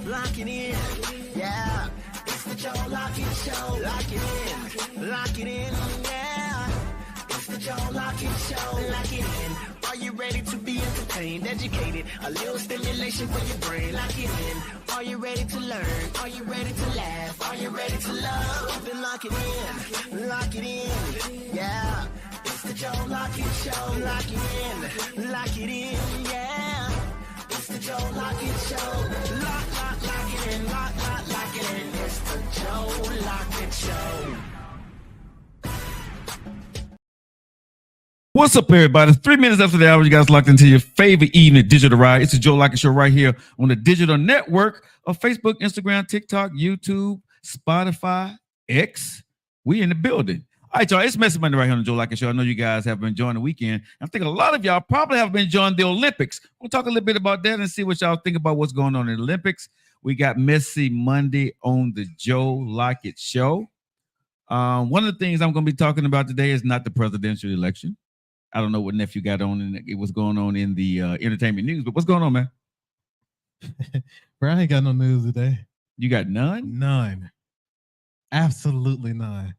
lock it in. Yeah, it's the Joe Lockett Show. Lock it in, lock it in. Yeah, it's the Joe Lockett Show. Lock it in. Are you ready to be entertained, educated? A little stimulation for your brain. Lock it in. Are you ready to learn? Are you ready to laugh? Are you ready to love? Then lock it in, lock it in. Yeah, it's the Joe Lockett Show. Lock it in, lock it in. Yeah, it's the Joe Lockett Show. Lock it in, lock it in. It's the Joe Lockett Show. What's up, everybody? It's 3 minutes after the hour. You guys locked into your favorite evening digital ride. It's the Joe Lockett Show right here on the digital network of Facebook, Instagram, TikTok, YouTube, Spotify, X. We in the building. All right, y'all. It's Messy Monday right here on the Joe Lockett Show. I know you guys have been enjoying the weekend. I think a lot of y'all probably have been enjoying the Olympics. We'll talk a little bit about that and see what y'all think about what's going on in the Olympics. We got Messy Monday on the Joe Lockett Show. One of the things I'm going to be talking about today is not the presidential election. I don't know what nephew got on and what's going on in the entertainment news, but what's going on, man? Bro, I ain't got no news today. You got none? None. Absolutely none.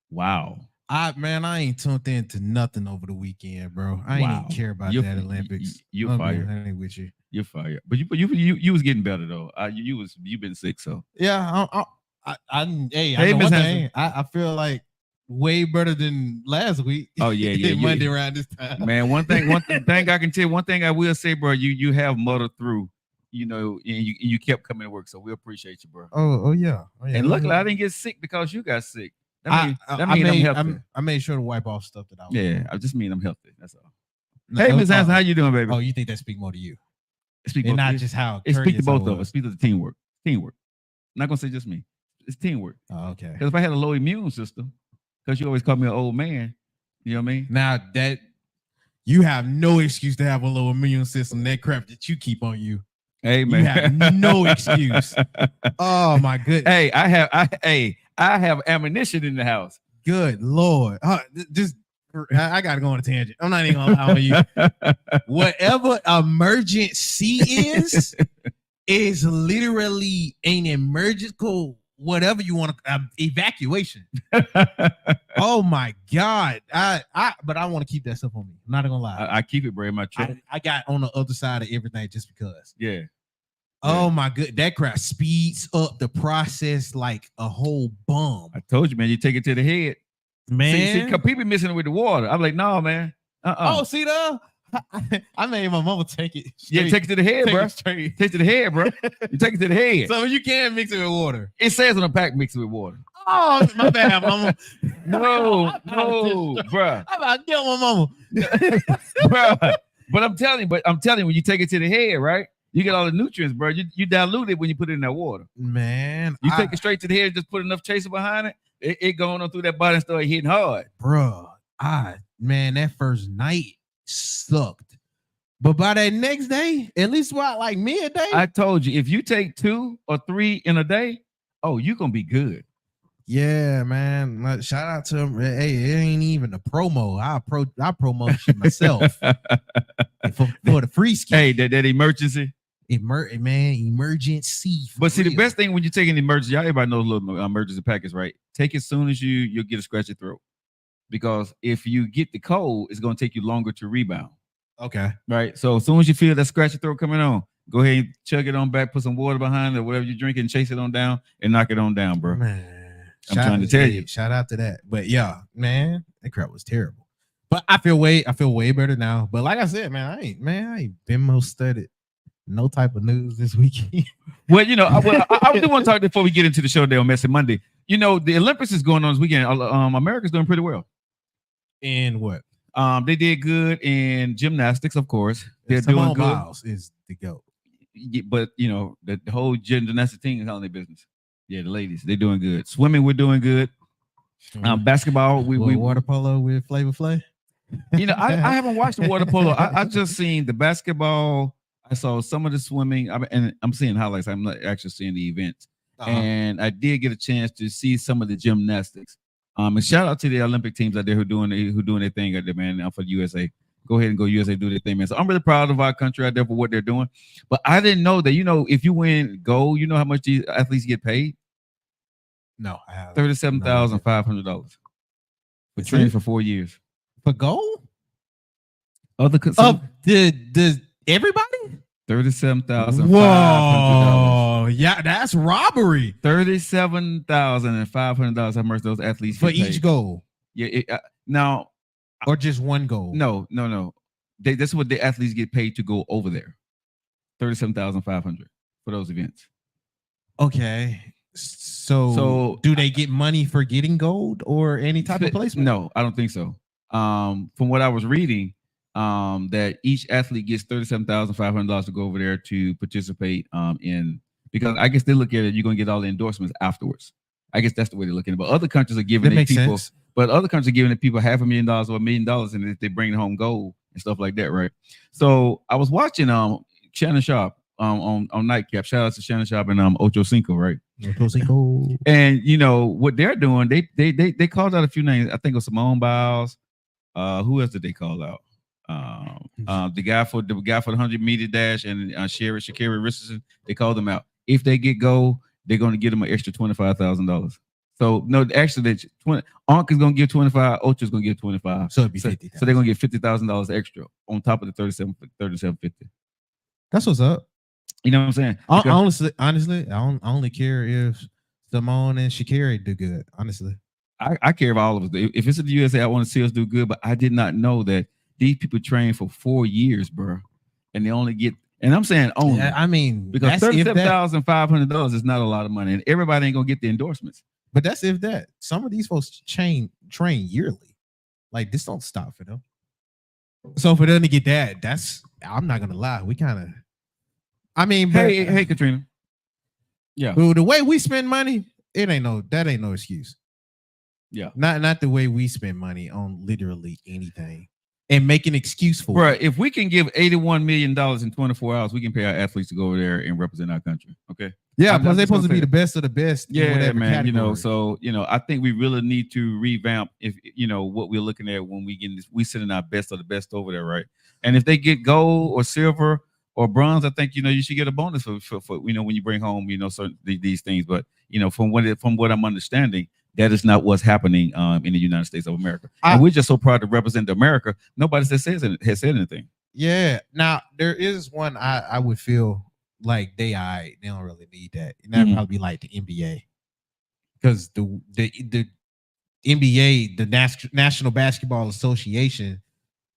Wow. I ain't tuned into nothing over the weekend, bro. I ain't even care about that Olympics. You're fired. I ain't with you. You're fired. But you was getting better though. You've been sick, so yeah. I know one thing. I feel like way better than last week. Oh yeah. Monday around this time. Man, one thing I can tell you, one thing I will say, bro, you have muddled through, and you kept coming to work, so we appreciate you, bro. Oh yeah. And luckily I didn't get sick because you got sick. I made sure to wipe off stuff that I was doing. I just mean I'm healthy. That's all. Hey, Miss Hanson, how you doing, baby? Oh, you think that speak more to you? And not just how it speak to both of us. Speak to the teamwork. I'm not gonna say just me. It's teamwork. Oh, okay. Because if I had a low immune system, because you always call me an old man, you know what I mean? Now that you have no excuse to have a low immune system, that crap that you keep on you. Hey man, you have no excuse. Oh my goodness. Hey, I have ammunition in the house. Good Lord. I gotta go on a tangent. I'm not even gonna lie on you. Whatever emergency is literally an emergency, whatever you want to evacuation. Oh my God. But I want to keep that stuff on me. I'm not gonna lie. I keep it, bro, in my truck. I got on the other side of everything just because. Yeah. Oh my good, that crap speeds up the process like a whole bomb. I told you, man. You take it to the head, man. See, people missing it with the water. I'm like, no, man. Oh, see though. I made my mama take it. Straight. Yeah, take it to the head, bro. Take it to the head, bro. You take it to the head. So you can mix it with water. It says on the pack, mix it with water. Oh, my bad, mama. No, bro. I'm about to kill my mama, bro. But I'm telling you, when you take it to the head, right? You get all the nutrients, bro. You dilute it when you put it in that water. Man, you take it straight to the head and just put enough chaser behind it. It going on through that body and start hitting hard. Bro, that first night sucked. But by that next day, at least by like midday. I told you, if you take 2 or 3 in a day, you're going to be good. Yeah, man. Shout out to him. Hey, it ain't even a promo. I promote shit myself for the free ski. Hey, that emergency. Emergency. But see, the best thing when you take an emergency, everybody knows little emergency packets, right? Take it as soon as you'll get a scratchy throat. Because if you get the cold, it's going to take you longer to rebound. Okay. Right. So as soon as you feel that scratchy throat coming on, go ahead and chug it on back, put some water behind it, or whatever you're drinking, chase it on down and knock it on down, bro. Man. I'm trying to tell you. Shout out to that. But yeah, man, that crap was terrible. But I feel way better now. But like I said, man, I ain't been most studied. No type of news this weekend. Well, I do want to talk before we get into the show today on Messy Monday. The Olympics is going on this weekend. America's doing pretty well. In what? They did good in gymnastics, of course. They're doing good. Miles is the GOAT. Yeah, but the whole gymnastics team is on their business. Yeah, the ladies, they're doing good. Swimming, we're doing good. Basketball, we water polo with Flavor Flav. I haven't watched the water polo. I just seen the basketball. I saw some of the swimming, and I'm seeing highlights. I'm not actually seeing the events. And I did get a chance to see some of the gymnastics. And shout out to the Olympic teams out there who doing their thing out there, man, for the USA. go ahead and go USA, do their thing, man. So I'm really proud of our country out there for what they're doing. But I didn't know that, if you win gold, you know how much these athletes get paid? No, I have $37,500 for training for 4 years. For gold? Other the everybody? $37,500. Whoa, yeah, that's robbery. $37,500. How much those athletes for get each paid. goal? Yeah, now or just one goal? No. That's what the athletes get paid to go over there. $37,500 for those events. Okay. So do they get money for getting gold or any type of placement? No, I don't think so. From what I was reading, that each athlete gets $37,500 to go over there to participate in, because I guess they look at it, you're gonna get all the endorsements afterwards. I guess that's the way they're looking at it. But other countries are giving it people, sense. But other countries are giving it people $500,000 or $1 million, and if they bring home gold and stuff like that, right? So I was watching Shannon Sharp on Nightcap. Shout out to Shannon Sharp and Ocho Cinco, right? Ocho Cinco. And what they're doing, they called out a few names. I think it was Simone Biles. Who else did they call out? The guy for the 100-meter dash and Sha'Carri Richardson. They called them out. If they get gold, they're going to give them an extra $25,000. So no, actually, Ankh is going to give 25. Ocho is going to give 25. So it'd be 50. So they're going to get $50,000 extra on top of the 37.50. That's what's up. You know what I'm saying? Honestly, I only care if Simone and Sha'Carri do good. Honestly, I care about all of us. If it's in the USA, I want to see us do good. But I did not know that these people train for 4 years, bro, and they only get. And I'm saying only. I mean, because $37,500 is not a lot of money, and everybody ain't gonna get the endorsements. But that's if that. Some of these folks train yearly. Like, this don't stop for them. So for them to get that, I'm not gonna lie. We kind of. I mean, hey, Katrina. Yeah. The way we spend money, that ain't no excuse. Yeah. Not the way we spend money on literally anything and make an excuse for it. If we can give $81 million in 24 hours, we can pay our athletes to go over there and represent our country. Okay. Yeah, because they're supposed to be the best of the best. Yeah, man. Category. So I think we really need to revamp what we're looking at when we sending our best of the best over there, right? And if they get gold or silver or bronze, I think you should get a bonus for when you bring home certain these things. But from what I'm understanding, that is not what's happening in the United States of America. And we're just so proud to represent America. Nobody has said anything. Yeah. Now there is one I would feel like they don't really need that. And that'd probably be like the NBA, because the NBA, the National Basketball Association,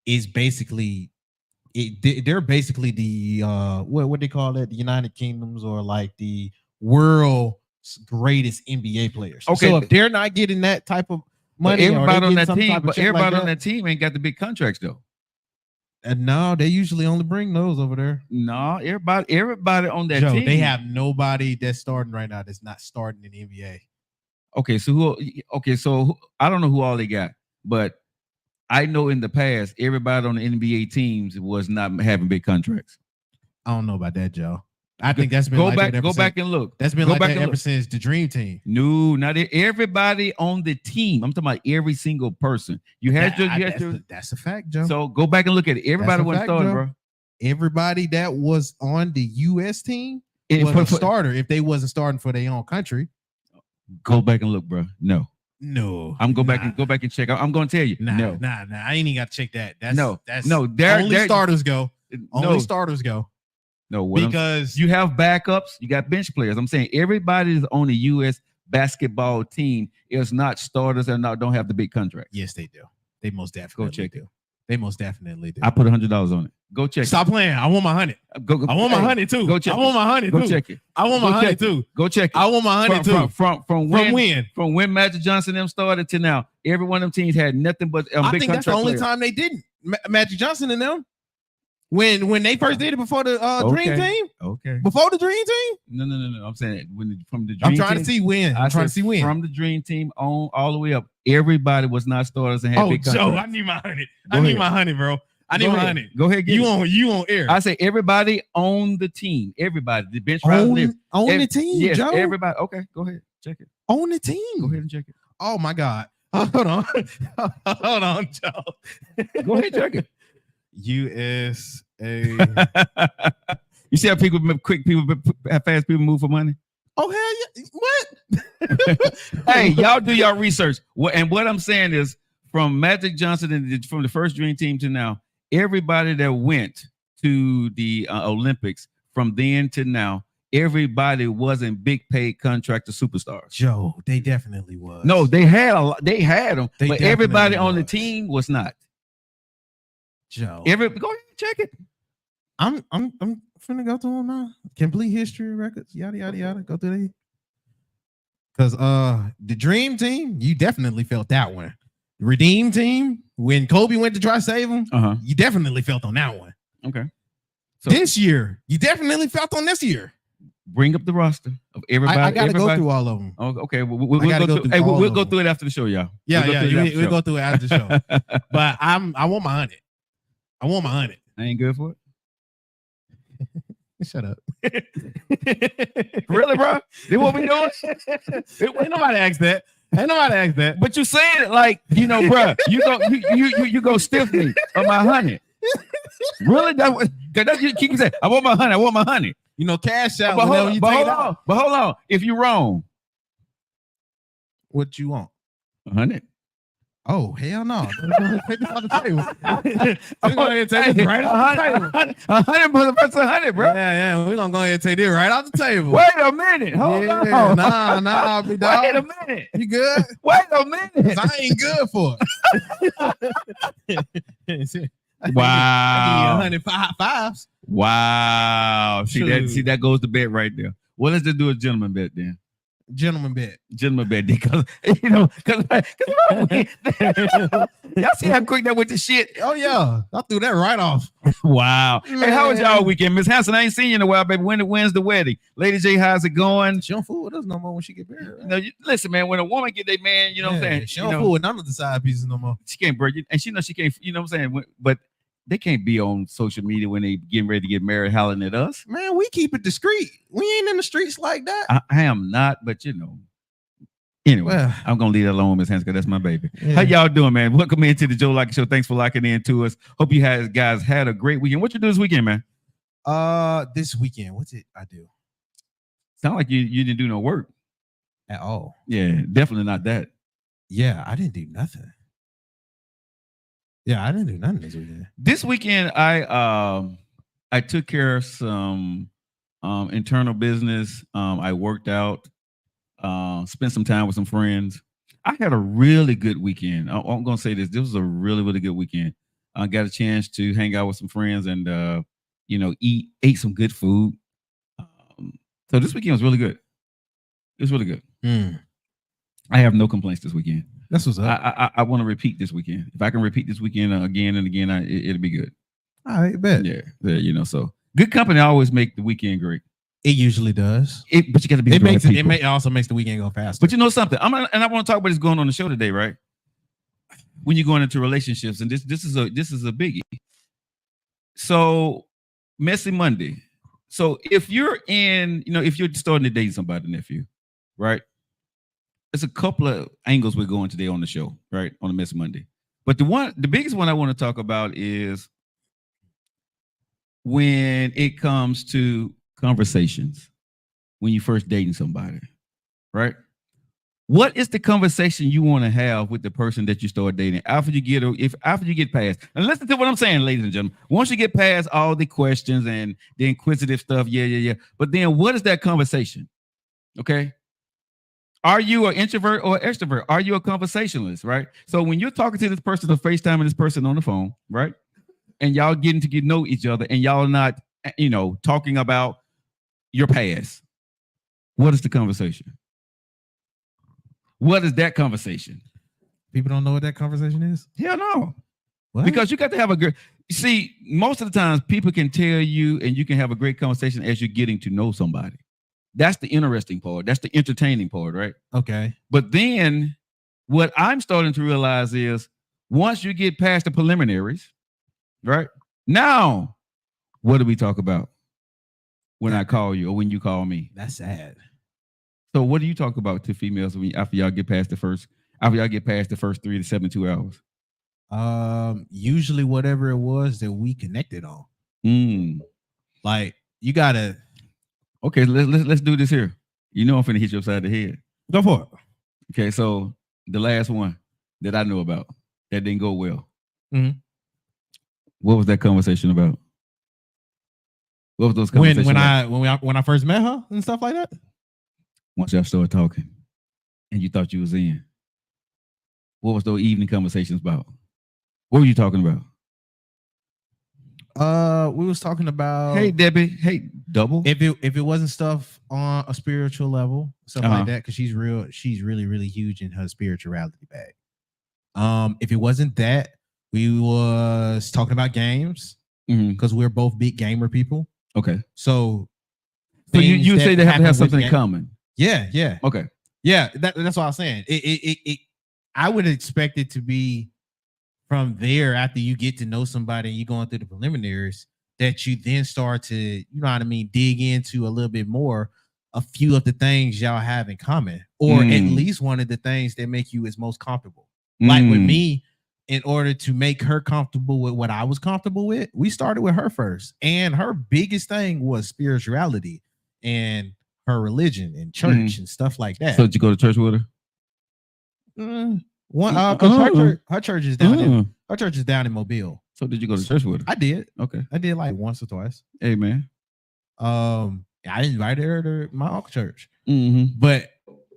is basically they're basically the what they call it, the United Kingdoms, or like the world's greatest NBA players. Okay, so if they're not getting that type of money, everybody on that team ain't got the big contracts though. And no, they usually only bring those over there. No, everybody on that team. They have nobody that's starting right now that's not starting in the NBA. Okay, so I don't know who all they got, but I know in the past everybody on the NBA teams was not having big contracts. I don't know about that, Joe. I think that's been go back and look. That's been like that ever since the Dream Team. No, not everybody on the team. I'm talking about every single person. That's a fact, Joe. So go back and look at it. Everybody was starting, bro. Everybody that was on the US team was a starter. If they wasn't starting for their own country, go back and look, bro. No. I'm go back and check. I'm going to tell you. Nah. I ain't even got to check that. That's only starters go. Only starters go. No, because you have backups, you got bench players. I'm saying everybody that's on the U.S. basketball team is not starters and don't have the big contract. Yes, they do. They most definitely go check it. They most definitely do. I put $100 on it. Go check. Stop playing. I want my 100. I want my 100 too. Go check. I want my 100 too. Go check it. I want my 100 too. Go check it. I want my 100 too. From when Magic Johnson them started to now, every one of them teams had nothing but I big think that's the only players. time they didn't. Magic Johnson and them. When they first did it before the Dream Team? Okay. Before the Dream Team? No. I'm saying from the Dream Team. I'm trying to see when. From the Dream Team on all the way up, everybody was not starters and had big contracts. Joe, I need my 100. I need my 100, bro. I need my 100. Go ahead, you on air. I say everybody on the team. Everybody. The bench on the team, yes, Joe? Everybody. Okay, go ahead. Check it. On the team. Go ahead and check it. Oh my God. Hold on. Hold on, Joe. Go ahead, check it. USA. You see how how fast people move for money? Oh hell yeah! What? Hey, y'all do y'all research. What I'm saying is, from Magic Johnson and from the first Dream Team to now, everybody that went to the Olympics from then to now, everybody wasn't big paid contractor superstars. Joe, they definitely was. No, they had a lot. They had them, but everybody on the was. team was not. Joe, Go ahead and check it. I'm finna go through them now. Complete history records, yada yada yada. Go through these. Cause the Dream Team, you definitely felt that one. The Redeem Team, when Kobe went to try to save him, you definitely felt on that one. Okay. So this year, you definitely felt on this year. Bring up the roster of everybody. I gotta go through all of them. Oh, okay, we'll go through it after the show, y'all. We'll go through it after the show. But I want my 100. I want my 100. I ain't good for it. Shut up. Really, bro? This what we doing? Ain't nobody asked that. But you saying it like, bro, you go stiff me on my 100. Really? That's you keep saying, I want my 100. I want my 100. Cash out. But hold on. If you're wrong, what you want? 100. Oh, hell no. Take this off the table. I'm going to take this right off the table. 100 motherfuckers, 100, bro. Yeah. We're going to go ahead and take this right off the table. Wait a minute. Hold on. Nah, big dog. Wait a minute. You good? Wait a minute. I ain't good for it. Wow. 105s. Wow. See that goes to bet right there. Well, let's just do a gentleman bet then. Gentleman bet because y'all see how quick that went to shit. Oh yeah, I threw that right off. Wow. Man. Hey, how was y'all weekend, Miss Hanson? I ain't seen you in a while, baby. When's the wedding? Lady J, how's it going? She don't fool with us no more when she get married. Right? Listen, man. When a woman get their man, you know what I'm saying. She don't fool with none of the side pieces no more. She can't break it, and she knows she can't. You know what I'm saying. But they can't be on social media when they getting ready to get married, hollering at us. Man, we keep it discreet. We ain't in the streets like that. I am not, but Anyway, I'm gonna leave that alone, Miss Hanson, because that's my baby. Yeah. How y'all doing, man? Welcome into the Joe Lockett Show. Thanks for locking in to us. Hope you guys had a great weekend. What you do this weekend, man? This weekend, what did I do? Sound like you didn't do no work at all. Yeah, definitely not that. Yeah, I didn't do nothing. Yeah, I didn't do nothing this weekend. This weekend, I took care of some internal business. I worked out. Spent some time with some friends. I had a really good weekend. I'm gonna say this. This was a really, really good weekend. I got a chance to hang out with some friends and ate some good food. So this weekend was really good. It was really good. I have no complaints this weekend. That's what's up. I want to repeat this weekend. If I can repeat this weekend again and again, it'll be good. All right, bet. Yeah, so good company always make the weekend great. It usually does. But you got to be. It also makes the weekend go faster. But you know something? I want to talk about what's going on the show today, right? When you're going into relationships, and this is a biggie. So, Messy Monday. So if you're starting to date somebody, nephew, right? There's a couple of angles we're going today on the show, right? On the Messy Monday. But the biggest one I want to talk about is when it comes to conversations when you first dating somebody, right? What is the conversation you want to have with the person that you start dating after you get past? And listen to what I'm saying, ladies and gentlemen. Once you get past all the questions and the inquisitive stuff, yeah. But then what is that conversation? Okay. Are you an introvert or extrovert? Are you a conversationalist, right? So when you're talking to this person on FaceTime and this person on the phone, right? And y'all getting to know each other and y'all not, talking about your past. What is the conversation? What is that conversation? People don't know what that conversation is? Hell no. What? Because you got to have a great... See, most of the times people can tell you and you can have a great conversation as you're getting to know somebody. That's the interesting part. That's the entertaining part, right? Okay. But then what I'm starting to realize is once you get past the preliminaries, right? Now, what do we talk about when I call you or when you call me? That's sad. So what do you talk about to females after y'all get past the first 3 to 72 hours? Usually whatever it was that we connected on. Mm. Like you gotta Okay, let's do this here. You know I'm finna hit you upside the head. go for it. Okay, so the last one that I know about that didn't go well. Mhm. What was that conversation about? What was those conversations When I first met her and stuff like that? once y'all started talking and you thought you was in? What was those evening conversations about? What were you talking about? We was talking about Hey Debbie, hey Double. if it wasn't stuff on a spiritual level, stuff like that, because she's really, really huge in her spirituality bag. If it wasn't that, we was talking about games because we're both big gamer people. Okay. So you say they have to have something in game- common. Yeah. Okay. Yeah, that's what I was saying. It I would expect it to be from there after you get to know somebody and you going through the preliminaries that you then start to, you know what I mean, dig into a little bit more a few of the things y'all have in common, or at least one of the things that make you as most comfortable. Like with me, in order to make her comfortable with what I was comfortable with, we started with her first. And her biggest thing was spirituality and her religion and church and stuff like that. So did you go to church with her? Her church is down her church is down in Mobile. So did you go to church with her? I did. Okay. I did like once or twice. Hey man. I invited her to my uncle's church. Mm-hmm. But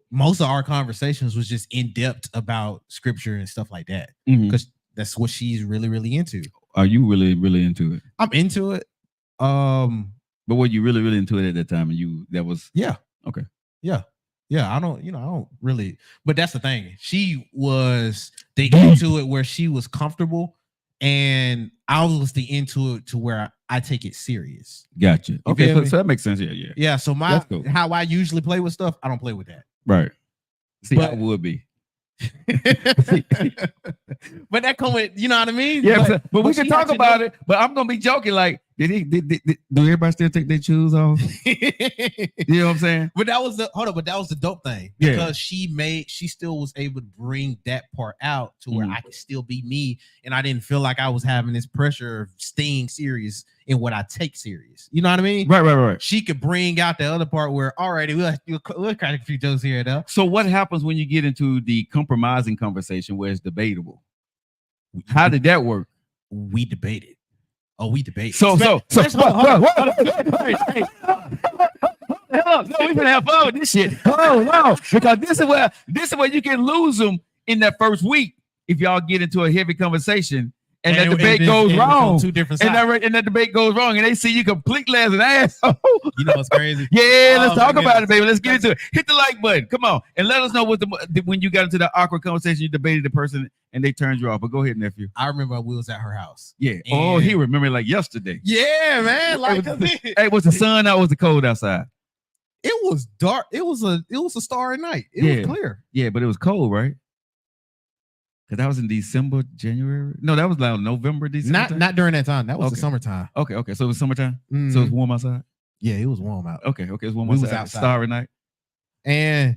most of our conversations was just in depth about scripture and stuff like that. Because that's what she's really, really into. Are you really, really into it? I'm into it. But were you really, really into it at that time? And that was okay. Yeah, I don't really, but that's the thing. She was the into it where she was comfortable, and I was the into it to where I take it serious. Gotcha. Okay, so that makes sense. Yeah. Yeah. So how I usually play with stuff, I don't play with that. Right. See, I would be. But that come with, you know what I mean? Yeah, but we can talk about it. But I'm gonna be joking. Like, do everybody still take their shoes off? You know what I'm saying? But that was the dope thing, because she still was able to bring that part out to where I could still be me, and I didn't feel like I was having this pressure of staying serious in what I take serious. You know what I mean? Right. She could bring out the other part where already we'll crack a few jokes here and there. So what happens when you get into the compromising conversation where it's debatable? How did that work? We debated. We debate. So hold on. No, we can have fun with this shit. Oh no, because this is where you can lose them in that first week if y'all get into a heavy conversation and that debate goes wrong. Two different sides. And that debate goes wrong, and they see you completely as an asshole. You know what's crazy? Yeah, let's talk about it, baby. Let's get into it. Hit the like button. Come on, and let us know when you got into that awkward conversation, you debated the person and they turned you off. But go ahead, nephew. I remember we was at her house. Yeah. He remember like yesterday. Yeah, man. Like, hey, was the sun out? Was the cold outside? It was dark. It was a starry night. It was clear. Yeah, but it was cold, right? Because that was in December, January. No, that was like November, December. Not during that time. That was the summertime. Okay. So it was summertime. So it was warm outside. Yeah, it was warm out. Okay. It was warm outside. Was outside. Starry night. And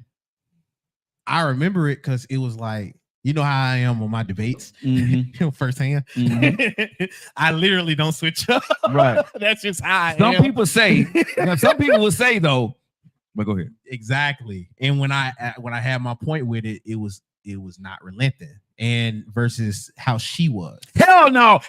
I remember it because it was like, you know how I am on my debates, firsthand. I literally don't switch up. Right. That's just how I am. Some people will say though, but go ahead. Exactly. And when I had my point with it, it was not relenting. And versus how she was. Hell no.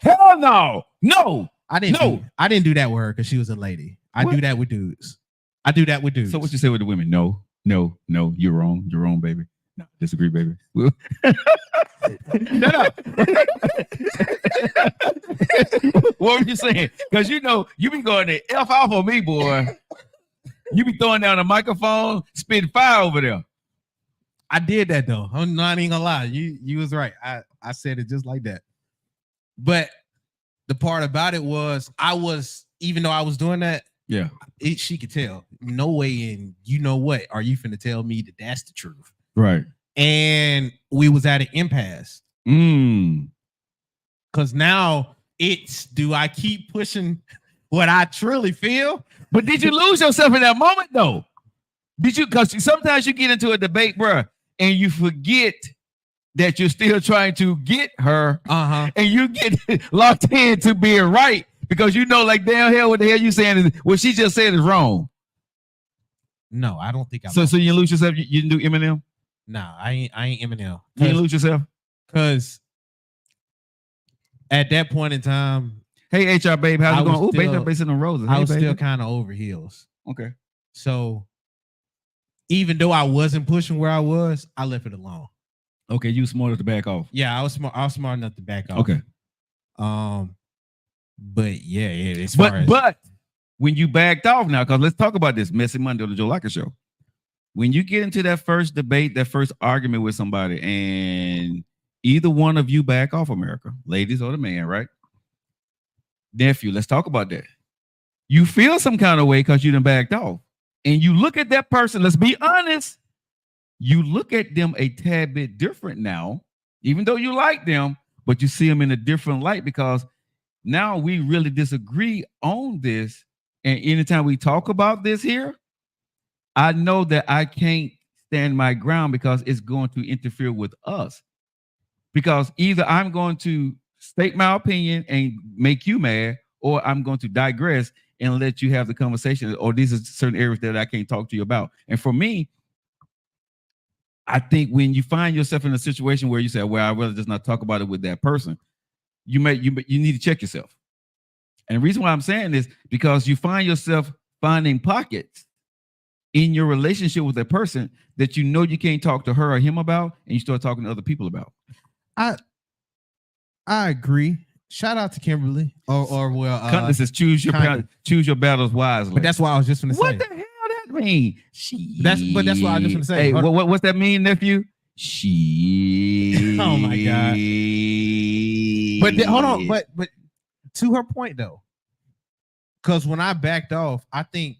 No. I didn't do that with her because she was a lady. I do that with dudes. So what you say with the women? No. You're wrong, baby. No, disagree, baby. No. What were you saying? Because you be going to F off on me, boy. You be throwing down a microphone, spitting fire over there. I did that though. I'm not even gonna lie. You was right. I said it just like that. But the part about it was even though I was doing that, she could tell. No way, and you know what? Are you finna tell me that that's the truth? Right. And we was at an impasse. Because now do I keep pushing what I truly feel? But did you lose yourself in that moment though? Did you? Because sometimes you get into a debate, bro, and you forget that you're still trying to get her, Uh-huh. and you get locked into being right because you know, like, damn hell, what the hell you saying is what she just said is wrong. No, I don't think I. So you lose yourself. You didn't do Eminem. Nah, I ain't Eminem. You didn't lose yourself. Because at that point in time, hey HR babe, how's it going? Oh, baby, I'm basing on roses. I hey, was baby. still kind of over heels. Okay. So even though I wasn't pushing where I was, I left it alone. Okay, you smart enough to back off. Yeah, I was smart enough to back off. Okay. But yeah, but when you backed off now, because let's talk about this Messy Monday on the Joe Lockett Show. When you get into that first debate, that first argument with somebody, and either one of you back off, America, ladies or the man, right? Nephew, let's talk about that. You feel some kind of way because you done backed off. And you look at that person, let's be honest, you look at them a tad bit different now, even though you like them, but you see them in a different light because now we really disagree on this. And anytime we talk about this here, I know that I can't stand my ground because it's going to interfere with us. Because either I'm going to state my opinion and make you mad, or I'm going to digress and let you have the conversation, or these are certain areas that I can't talk to you about. And for me, I think when you find yourself in a situation where you say, well, I'd rather just not talk about it with that person, you need to check yourself. And the reason why I'm saying this, because you find yourself finding pockets in your relationship with that person that you know you can't talk to her or him about, and you start talking to other people about. I agree. Shout out to Kimberly. This is choose your battles wisely. But that's what I was just going to say. What the hell that mean? That's what I was just going to say. Hey, what's that mean, nephew? She. Oh my God. But hold on. But to her point though, because when I backed off, I think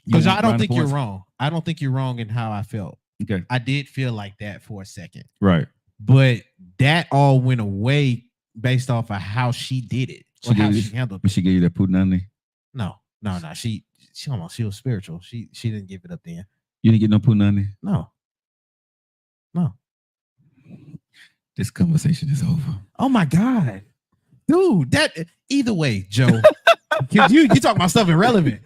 because I don't think you're wrong. I don't think you're wrong in how I felt. Okay. I did feel like that for a second. Right. But that all went away based off of how she did it or how she handled it. She gave you that punani? No. She was spiritual. She didn't give it up then. You didn't get no punani? No. This conversation is over. Oh my God. Dude, that either way, Joe. you talk about stuff irrelevant.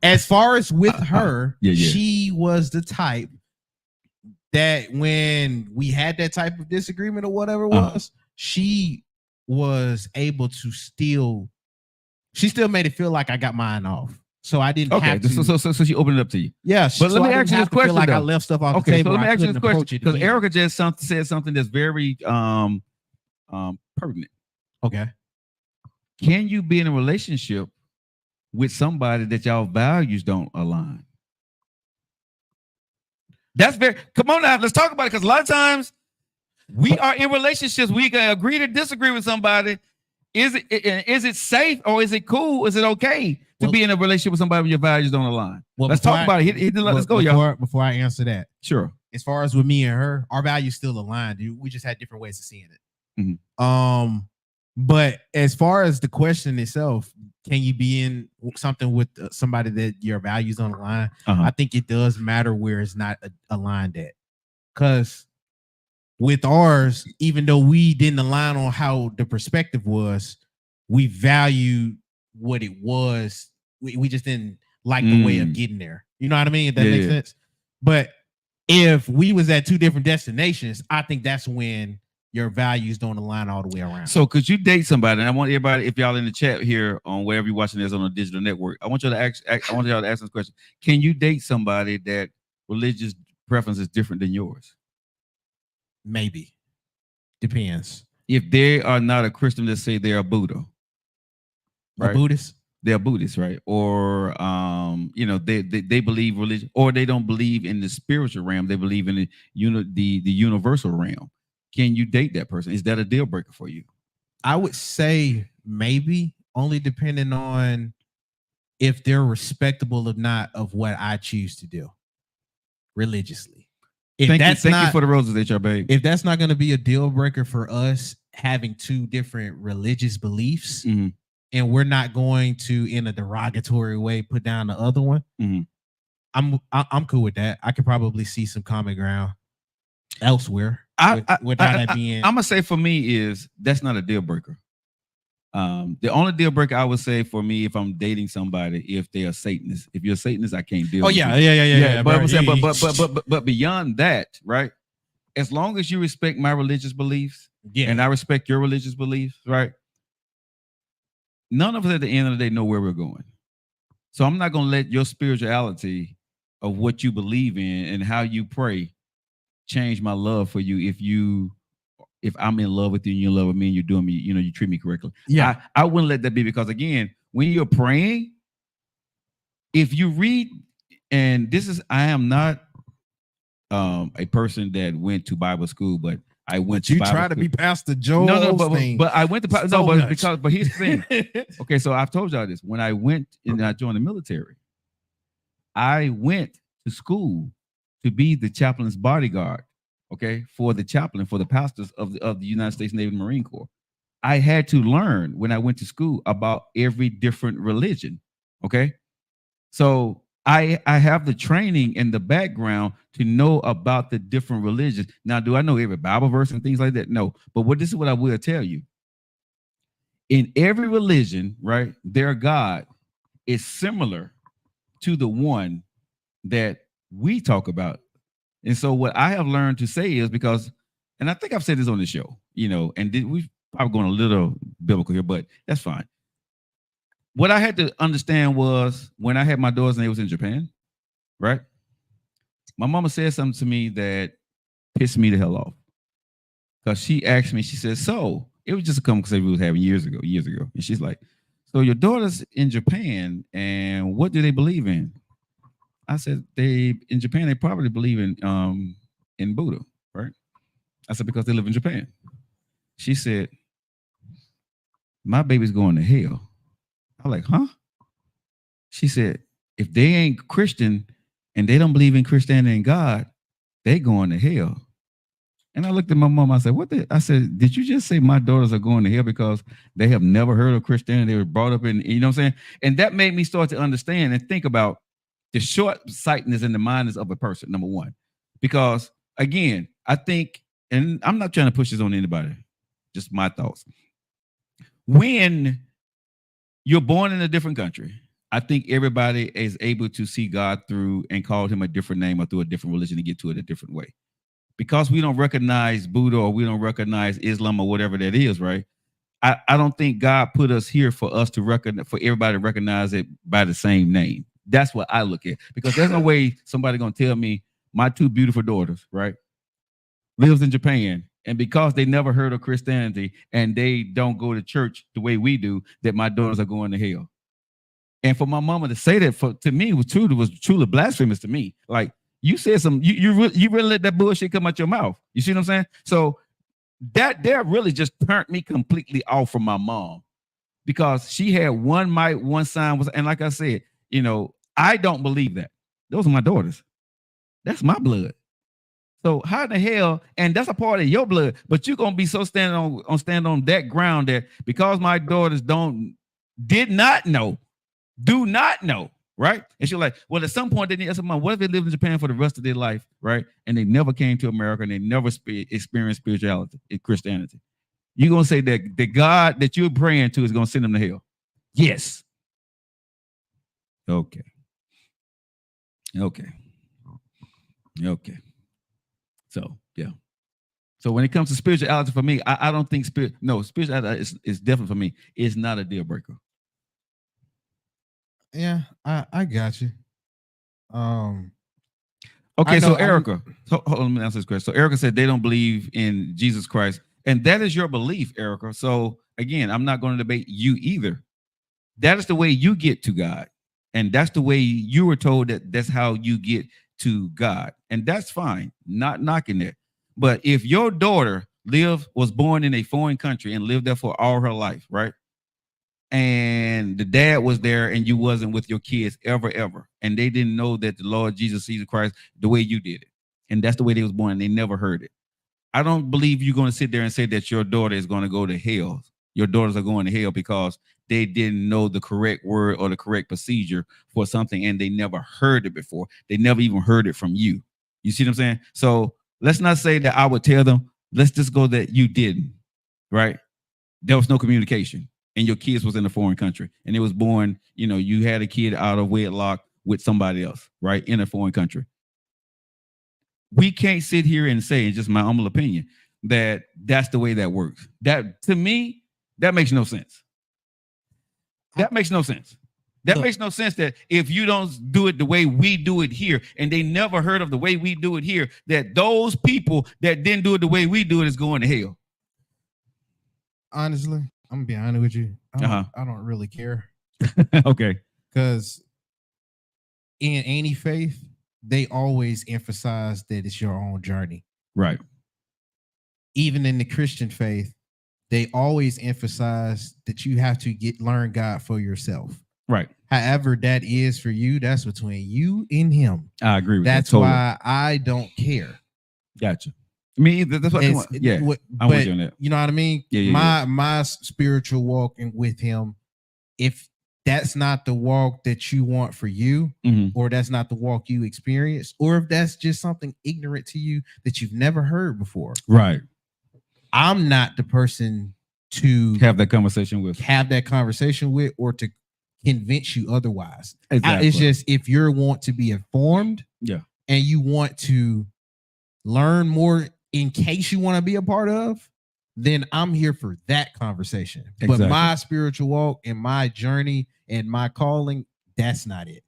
As far as with her, she was the type that when we had that type of disagreement or whatever it was, she was able to still made it feel like I got mine off. So I didn't have to. So she opened it up to you. Yeah. But let me ask you this question. Like I left stuff off the table. So let me ask you this question. Because Erica just said something that's very pertinent. Okay. Can you be in a relationship with somebody that y'all values don't align? Come on now, let's talk about it. Because a lot of times we are in relationships, we can agree to disagree with somebody. Is it safe or is it cool? Is it okay to be in a relationship with somebody when your values don't align? Well, let's talk about it. Let's go, y'all. Before I answer that, sure. As far as with me and her, our values still aligned. We just had different ways of seeing it. Mm-hmm. But as far as the question itself, can you be in something with somebody that your values don't align? I think it does matter where it's not aligned at. Because with ours, even though we didn't align on how the perspective was, we valued what it was. We just didn't like the way of getting there. You know what I mean? If that makes sense. But if we was at two different destinations, I think that's when your values don't align all the way around. So could you date somebody? And I want everybody, if y'all in the chat here on wherever you're watching this on a digital network, I want y'all to ask this question. Can you date somebody that religious preference is different than yours? Maybe. Depends. If they are not a Christian, let's say they are Buddha. Right? A Buddhist? They're Buddhist, right? Or they believe religion, or they don't believe in the spiritual realm. They believe in the universal realm. Can you date that person? Is that a deal breaker for you? I would say maybe, only depending on if they're respectable or not of what I choose to do religiously. Thank you for the roses, HR babe. If that's not going to be a deal breaker for us having two different religious beliefs, and we're not going to, in a derogatory way, put down the other one, I'm cool with that. I could probably see some common ground. elsewhere. Without that being, I'm gonna say for me is that's not a deal breaker. The only deal breaker I would say for me if I'm dating somebody, if they are Satanists. If you're a Satanist, I can't deal. Oh with yeah, you. yeah. But I'm saying, yeah. but beyond that, right? As long as you respect my religious beliefs, Yeah. and I respect your religious beliefs, right? None of us at the end of the day know where we're going. So I'm not gonna let your spirituality of what you believe in and how you pray change my love for you if I'm in love with you and you're in love with me and you're doing me, you treat me correctly. Yeah. I wouldn't let that be because again, when you're praying, if you read, and I am not a person that went to Bible school, but I went to Bible try school. to be Pastor Joe. No, but I went to but here's the thing. Okay, so I've told y'all this. When I went and I joined the military, I went to school to be the chaplain's bodyguard. Okay, for the chaplain, for the pastors of the United States Navy and Marine Corps. I had to learn when I went to school about every different religion. Okay, so I have the training and the background to know about the different religions. Now, do I know every Bible verse and things like that? No, but this is what I will tell you. In every religion, right, their God is similar to the one that we talk about. And so what I have learned to say is because, and I think I've said this on the show, and we've probably going a little biblical here, but that's fine. What I had to understand was when I had my daughters and they was in Japan, right? My mama said something to me that pissed me the hell off. Because she asked me, she said, so it was just a conversation we was having years ago. And she's like, so your daughter's in Japan and what do they believe in? I said, in Japan, they probably believe in Buddha, right? I said, because they live in Japan. She said, my baby's going to hell. I'm like, huh? She said, if they ain't Christian and they don't believe in Christianity and God, they going to hell. And I looked at my mom, I said, I said, did you just say my daughters are going to hell because they have never heard of Christianity? They were brought up in, you know what I'm saying? And that made me start to understand and think about the short-sightedness in the mind of a person, number one. Because, again, I think, and I'm not trying to push this on anybody, just my thoughts. When you're born in a different country, I think everybody is able to see God through and call him a different name or through a different religion to get to it a different way. Because we don't recognize Buddha or we don't recognize Islam or whatever that is, right? I don't think God put us here for us to recognize, for everybody to recognize it by the same name. That's what I look at. Because there's no way somebody gonna tell me my two beautiful daughters, right, lives in Japan, and because they never heard of Christianity and they don't go to church the way we do, that my daughters are going to hell. And for my mama to say that to me was truly blasphemous to me. Like, you said you really let that bullshit come out your mouth. You see what I'm saying? So that really just turned me completely off from my mom, because she had one mic, one sign was, and like I said, I don't believe that. Those are my daughters. That's my blood. So how in the hell, and that's a part of your blood, but you're gonna be so stand on that ground that because my daughters do not know, right? And she's like, well, at some point they need. I said, Mom, what if they live in Japan for the rest of their life, right? And they never came to America and they never experienced spirituality in Christianity. You're gonna say that the God that you're praying to is gonna send them to hell? Yes. Okay. So yeah. So when it comes to spirituality for me, I don't think spirituality is different for me. It's not a deal breaker. Yeah, I got you. Okay, so Erica, hold on, let me answer this question. So Erica said they don't believe in Jesus Christ, and that is your belief, Erica. So again, I'm not going to debate you either. That is the way you get to God, and that's the way you were told that's how you get to God, and that's fine. Not knocking it, but if your daughter was born in a foreign country and lived there for all her life, right? And the dad was there and you wasn't with your kids ever, and they didn't know that the Lord Jesus Christ the way you did it, and that's the way they was born, and they never heard it. I don't believe you're going to sit there and say that your daughter is going to go to hell. Your daughters are going to hell because they didn't know the correct word or the correct procedure for something, and they never heard it before. They never even heard it from you. You see what I'm saying? So let's not say that I would tell them, let's just go that you didn't, right? There was no communication and your kids was in a foreign country and it was born, you had a kid out of wedlock with somebody else, right? In a foreign country. We can't sit here and say, it's just my humble opinion, that that's the way that works. That, to me, that makes no sense. That makes no sense. That makes no sense that if you don't do it the way we do it here, and they never heard of the way we do it here, that those people that didn't do it the way we do it is going to hell. Honestly, I'm gonna be honest with you. I don't really care. Okay. Because in any faith, they always emphasize that it's your own journey. Right. Even in the Christian faith, they always emphasize that you have to learn God for yourself. Right. However that is for you, that's between you and him. I agree with that. That's totally. Why I don't care. Gotcha. I mean, that's what I'm with you on that. You know what I mean? Yeah. My spiritual walking with him, if that's not the walk that you want for you, or that's not the walk you experience, or if that's just something ignorant to you that you've never heard before. Right. I'm not the person to have that conversation with, or to convince you otherwise. Exactly. It's just if you want to be informed, and you want to learn more in case you want to be a part of, then I'm here for that conversation. Exactly. But my spiritual walk and my journey and my calling, that's not it.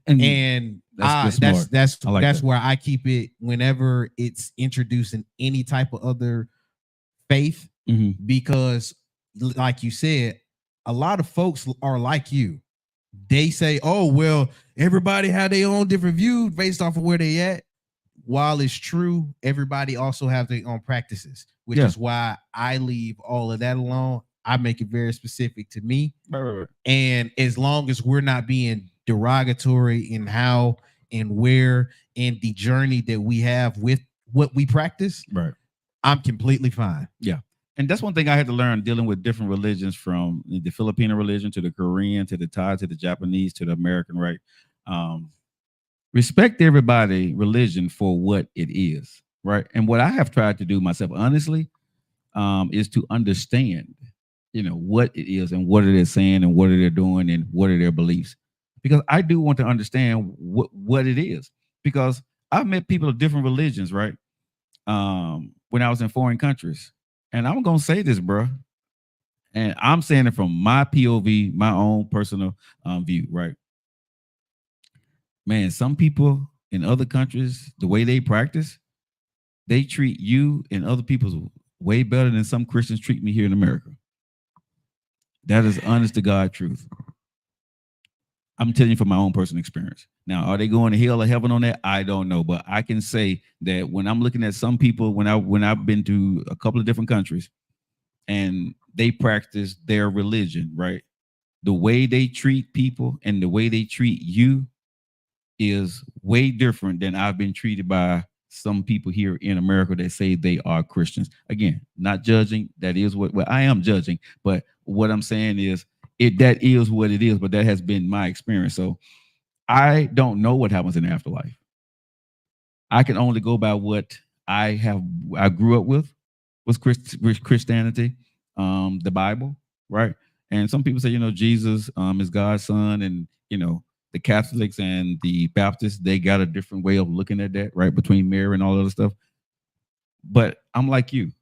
And that's where I keep it whenever it's introducing any type of other faith, because like you said, a lot of folks are like you. They say, oh, well, everybody had their own different views based off of where they at. While it's true, everybody also have their own practices, which is why I leave all of that alone. I make it very specific to me. Right. And as long as we're not being derogatory in how and where and the journey that we have with what we practice, right, I'm completely fine. Yeah. And that's one thing I had to learn dealing with different religions, from the Filipino religion to the Korean to the Thai to the Japanese to the American, right? Respect everybody religion for what it is, right? And what I have tried to do myself, honestly, is to understand, what it is and what it is saying and what they're doing and what are their beliefs. Because I do want to understand what it is. Because I've met people of different religions, right? When I was in foreign countries. And I'm going to say this, bro. And I'm saying it from my POV, my own personal view, right? Man, some people in other countries, the way they practice, they treat you and other people way better than some Christians treat me here in America. That is honest to God truth. I'm telling you from my own personal experience. Now, are they going to hell or heaven on that? I don't know. But I can say that when I'm looking at some people, when I've been to a couple of different countries and they practice their religion, right? The way they treat people and the way they treat you is way different than I've been treated by some people here in America that say they are Christians. Again, not judging. That is what I am judging. But what I'm saying is that is what it is. But that has been my experience. So I don't know what happens in the afterlife. I can only go by what I grew up with Christianity, the Bible, right? And some people say, Jesus is God's son, and the Catholics and the Baptists, they got a different way of looking at that, right? Between Mary and all other stuff. But I'm like you.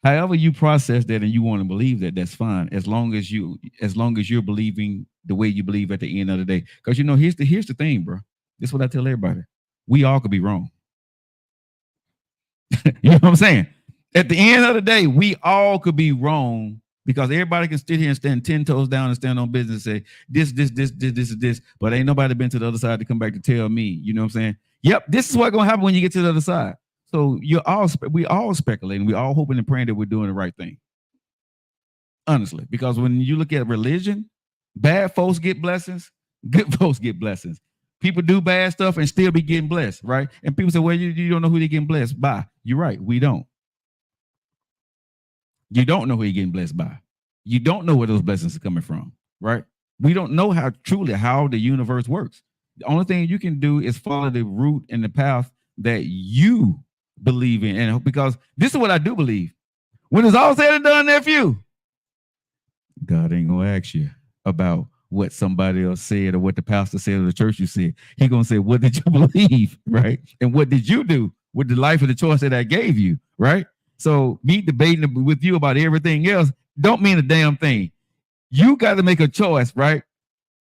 However you process that and you want to believe that, that's fine. As long as you're believing the way you believe at the end of the day. Because here's the thing, bro. This is what I tell everybody. We all could be wrong. You know what I'm saying? At the end of the day, we all could be wrong. Because everybody can sit here and stand 10 toes down and stand on business and say, this, but ain't nobody been to the other side to come back to tell me, you know what I'm saying? Yep, this is what's going to happen when you get to the other side. So we all speculating, we all hoping and praying that we're doing the right thing. Honestly, because when you look at religion, bad folks get blessings, good folks get blessings. People do bad stuff and still be getting blessed, right? And people say, well, you don't know who they're getting blessed by. You're right, we don't. You don't know who you're getting blessed by. You don't know where those blessings are coming from, right? We don't know how the universe works. The only thing you can do is follow the route and the path that you believe in. And because this is what I do believe. When it's all said and done, nephew, God ain't gonna ask you about what somebody else said or what the pastor said or the church you said. He gonna say, what did you believe, right? And what did you do with the life of the choice that I gave you, right? So me debating with you about everything else don't mean a damn thing. You got to make a choice, right?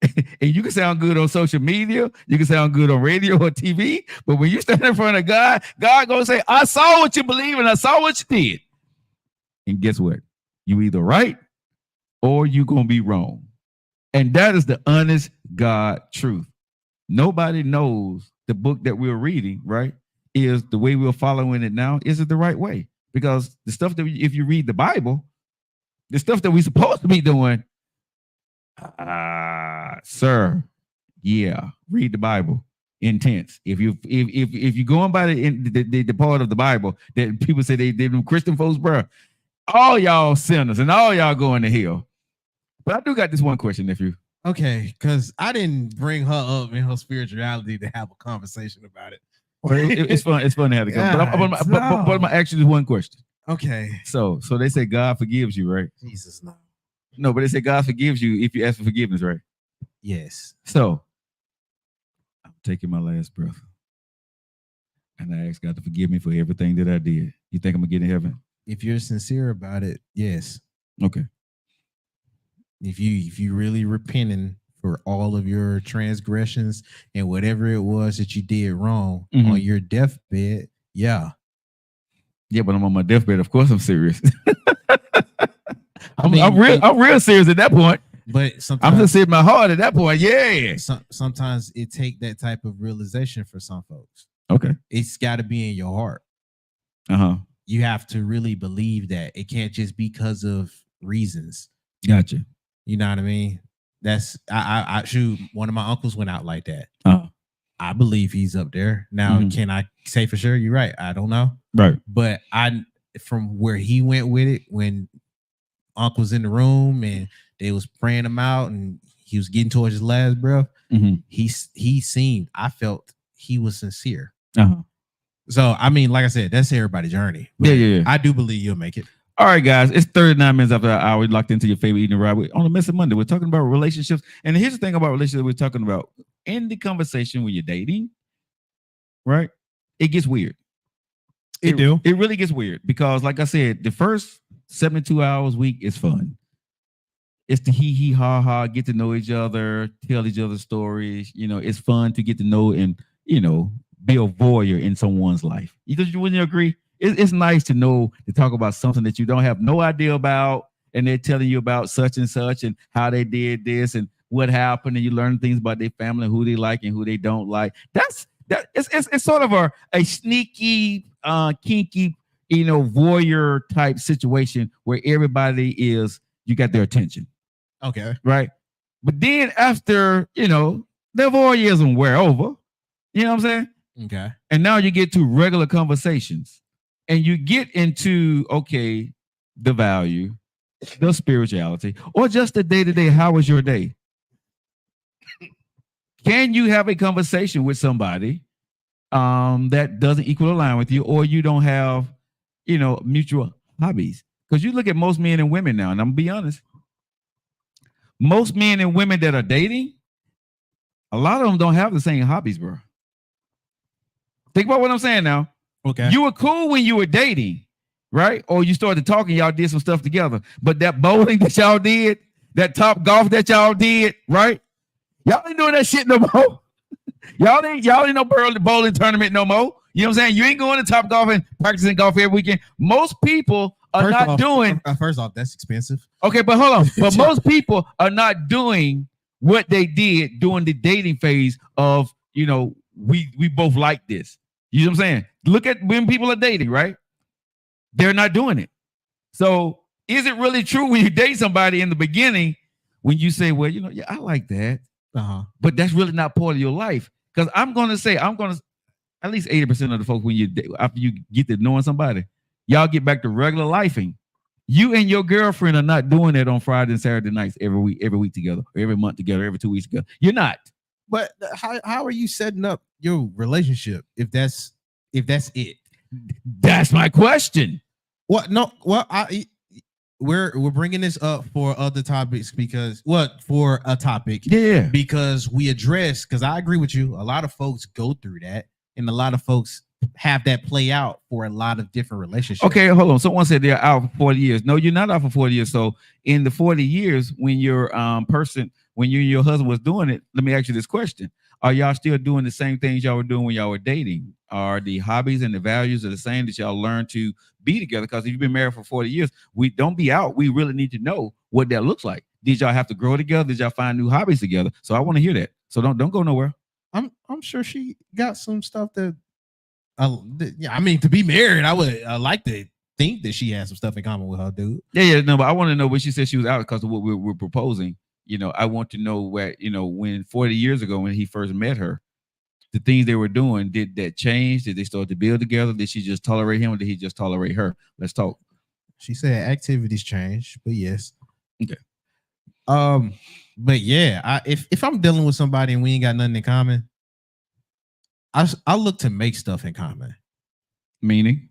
And you can sound good on social media, you can sound good on radio or TV, but when you stand in front of God, God gonna say, I saw what you believe and I saw what you did. And guess what? You either right or you gonna be wrong. And that is the honest God truth. Nobody knows the book that we're reading, right? Is the way we're following it now, is it the right way? Because the stuff that if you read the Bible, the stuff that we're supposed to be doing, sir, yeah, read the Bible. Intense. If you're going by the part of the Bible that people say they them Christian folks, bro, all y'all sinners and all y'all going to hell. But I do got this one question, nephew. Okay, because I didn't bring her up in her spirituality to have a conversation about it. It's fun. It's fun to have it. But I'm gonna ask you this one question. Okay. So they say God forgives you, right? Jesus, no. No, but they say God forgives you if you ask for forgiveness, right? Yes. So I'm taking my last breath, and I ask God to forgive me for everything that I did. You think I'm gonna get in heaven? If you're sincere about it, yes. Okay. If you really repenting for all of your transgressions and whatever it was that you did wrong on your deathbed, yeah. Yeah, but I'm on my deathbed. Of course, I'm serious. I'm real serious at that point. But sometimes I'm just in my heart at that point. Yeah. Sometimes it take that type of realization for some folks. Okay. It's got to be in your heart. You have to really believe that. It can't just be because of reasons. Gotcha. You know what I mean? That's I shoot. One of my uncles went out like that. I believe he's up there now. Can I say for sure? You're right. I don't know. Right. But from where he went with it, when Uncle was in the room and they was praying him out and he was getting towards his last breath, I felt he was sincere. So I mean, like I said, that's everybody's journey. Yeah. I do believe you'll make it. All right, guys, it's 39 minutes after an hour. We locked into your favorite eating ride on a Messy Monday. We're talking about relationships. And here's the thing about relationships we're talking about. In the conversation when you're dating, right? It gets weird. It really gets weird because, like I said, the first 72 hours a week is fun. It's the hee ha ha, get to know each other, tell each other stories. You know, it's fun to get to know and, you know, be a voyeur in someone's life. Wouldn't you agree? It's nice to know to talk about something that you don't have no idea about, and they're telling you about such and such and how they did this and what happened, and you learn things about their family, who they like and who they don't like. It's sort of a sneaky, kinky, you know, voyeur type situation where everybody you got their attention. Okay. Right. But then after, you know, the voyeurism wear over, you know what I'm saying? Okay. And now you get to regular conversations. And you get into, okay, the value, the spirituality, or just the day-to-day. How was your day? Can you have a conversation with somebody that doesn't equal align with you, or you don't have, you know, mutual hobbies? Because you look at most men and women now, and I'm gonna be honest, most men and women that are dating, a lot of them don't have the same hobbies, bro. Think about what I'm saying now. Okay. You were cool when you were dating, right? Or you started talking, y'all did some stuff together. But that bowling that y'all did, that top golf that y'all did, right? Y'all ain't doing that shit no more. y'all ain't no bowling tournament no more. You know what I'm saying? You ain't going to top golf and practicing golf every weekend. Most people are not doing. First off, that's expensive. Okay, but hold on. But most people are not doing what they did during the dating phase of, you know, we both like this. You know what I'm saying? Look at when people are dating, right? They're not doing it. So is it really true when you date somebody in the beginning, when you say, well, you know, yeah, I like that, but that's really not part of your life? Because I'm going to say, at least 80% of the folks, after you get to knowing somebody, y'all get back to regular lifing. You and your girlfriend are not doing that on Friday and Saturday nights every week together, or every month together, every 2 weeks together. You're not. But how are you setting up your relationship if that's it? That's my question. What? No. Well, we're bringing this up for other topics for a topic. Yeah. Because I agree with you. A lot of folks go through that, and a lot of folks have that play out for a lot of different relationships. Okay, hold on. Someone said they're out for 40 years. No, you're not out for 40 years. So in the 40 years, when your when you and your husband was doing it, let me ask you this question. Are y'all still doing the same things y'all were doing when y'all were dating? Are the hobbies and the values are the same that y'all learned to be together? Because if you've been married for 40 years, we don't be out. We really need to know what that looks like. Did y'all have to grow together? Did y'all find new hobbies together? So I want to hear that. So don't go nowhere. I'm sure she got some stuff that I mean, to be married, I would like to think that she has some stuff in common with her dude. Yeah, no, but I want to know when she said she was out because of what we're proposing. You know, I want to know where, when 40 years ago when he first met her, the things they were doing, did that change? Did they start to build together? Did she just tolerate him or did he just tolerate her? Let's talk. She said activities change, but yes. Okay. But yeah, if I'm dealing with somebody and we ain't got nothing in common, I look to make stuff in common. Meaning,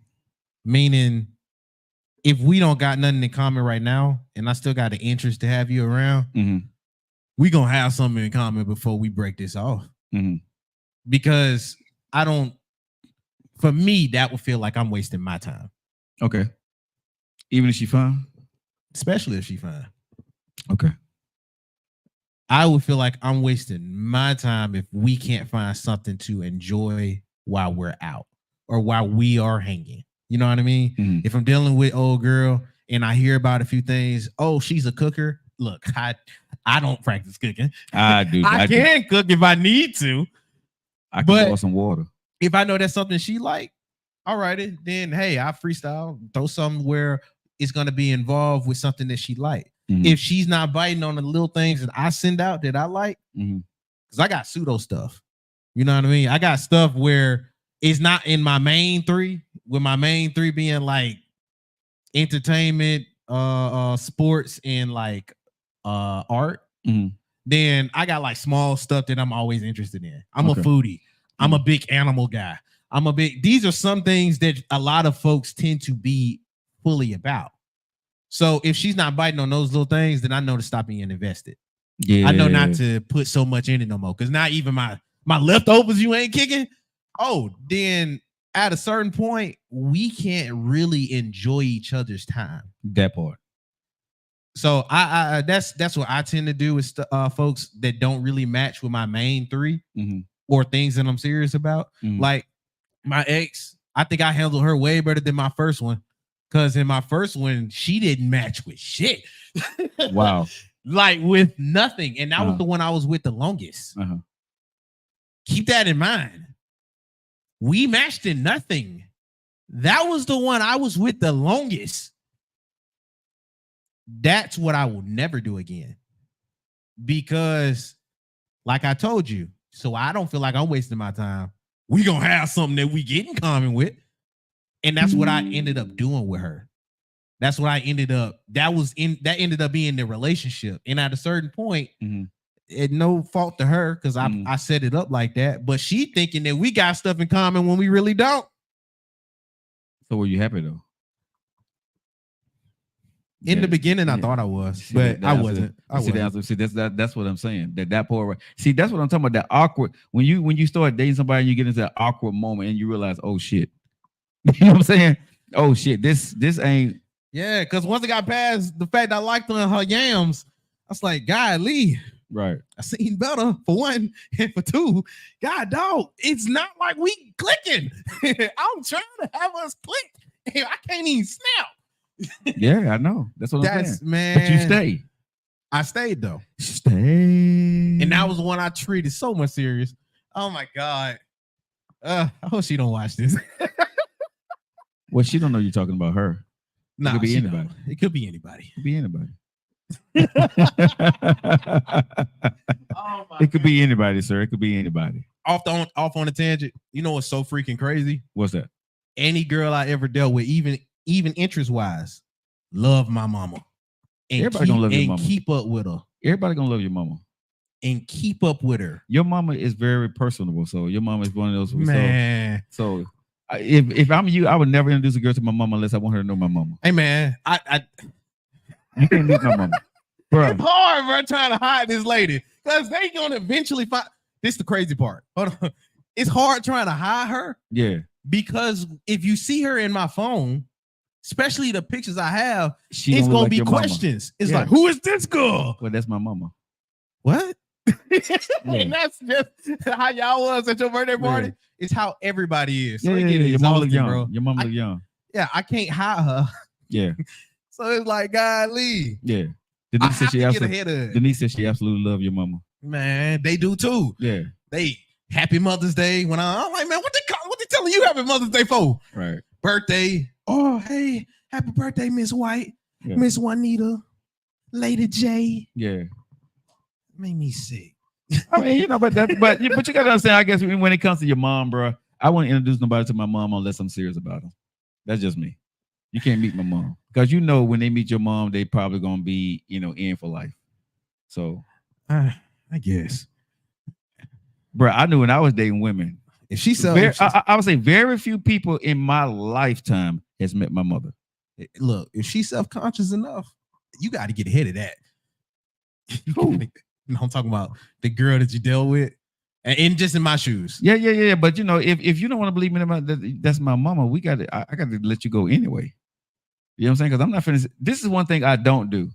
if we don't got nothing in common right now, and I still got an interest to have you around, we gonna have something in common before we break this off. Because for me, that would feel like I'm wasting my time. Okay. Even if she fine? Especially if she fine. Okay. I would feel like I'm wasting my time if we can't find something to enjoy while we're out or while we are hanging. You know what I mean? If I'm dealing with old girl and I hear about a few things, oh, she's a cooker. Look, I don't practice cooking. I do. I can cook if I need to. I can pour some water. If I know that's something she like, all right, then hey, I freestyle, throw something where it's gonna be involved with something that she like. If she's not biting on the little things that I send out that I like, because I got pseudo stuff. You know what I mean? I got stuff where it's not in my main three, with my main three being like entertainment, sports, and like art. Then I got like small stuff that I'm always interested in. I'm a foodie. I'm a big animal guy. These are some things that a lot of folks tend to be fully about. So if she's not biting on those little things, then I know to stop being invested. Yeah, I know not to put so much in it no more. Because not even my leftovers you ain't kicking. Oh, then at a certain point, we can't really enjoy each other's time. That part. So I that's what I tend to do with folks that don't really match with my main three or things that I'm serious about. Like my ex, I think I handled her way better than my first one. Because in my first one, she didn't match with shit. Wow. Like with nothing. And that was the one I was with the longest. Keep that in mind. We matched in nothing. That was the one I was with the longest. That's what I will never do again. Because, like I told you, so I don't feel like I'm wasting my time. We gonna have something that we get in common with. And that's what I ended up doing with her. That's what I ended up. That ended up being the relationship. And at a certain point, it no fault to her because I set it up like that. But she thinking that we got stuff in common when we really don't. So were you happy though? In the beginning, I thought I was, but I wasn't. See, that's what I'm saying. That part. See, that's what I'm talking about. That awkward when you start dating somebody, and you get into that awkward moment, and you realize, oh shit. You know what I'm saying? Oh shit, this ain't. Yeah, because once I got past the fact I liked her and her yams, I was like, God, Lee. Right. I seen better for one, and for two, God, dog, it's not like we clicking. I'm trying to have us click. I can't even snap. Yeah, I know. That's what I'm saying. Man. But you stay. I stayed though. Stay. And that was the one I treated so much serious. Oh my God. I hope she don't watch this. Well, she don't know you're talking about her. No, it could be anybody. It could be anybody. It could be anybody. Oh my it could be anybody, sir. It could be anybody. Off on a tangent. You know what's so freaking crazy? What's that? Any girl I ever dealt with, even interest wise, love my mama. And everybody gonna love your mama. Keep up with her. Everybody gonna love your mama. And keep up with her. Your mama is very personable. So your mama is one of those. Man. So If I'm you, I would never introduce a girl to my mama unless I want her to know my mama. Hey man, You can't meet my mama, bro. it's hard, bro, trying to hide this lady because they gonna eventually find. This is the crazy part. Hold on. It's hard trying to hide her. Yeah, because if you see her in my phone, especially the pictures I have, she it's don't look gonna like be your mama. questions. It's Yeah. like, who is this girl? Well, that's my mama. What? And that's just how y'all was at your birthday party. Yeah. It's how everybody is. So Yeah, it yeah, get your mama look exhausting, young. bro. Your mama look young. Yeah, I can't hide her. Yeah, So it's like, golly. yeah. I Denise said have she to get absolutely. ahead of it. Denise said she absolutely love your mama. Man, they do too. Yeah, They happy Mother's Day. When I'm like, man, what they telling you happy Mother's Day for? right. Birthday. Oh, hey, happy birthday, Miss White, Yeah. Miss Juanita, Lady J. Yeah. Made me sick. I mean, you know, but you gotta understand. I guess when it comes to your mom, bro, I wouldn't introduce nobody to my mom unless I'm serious about them. That's just me. You can't meet my mom because you know when they meet your mom, they probably gonna be in for life. So, I guess. bro, I knew when I was dating women. If she sells, I would say very few people in my lifetime has met my mother. look, if she's self-conscious enough, you got to get ahead of that. No, I'm talking about the girl that you dealt with, and just in my shoes. Yeah. But if you don't want to believe me, that's my mama. I got to let you go anyway. You know what I'm saying? Because I'm not finna. This is one thing I don't do.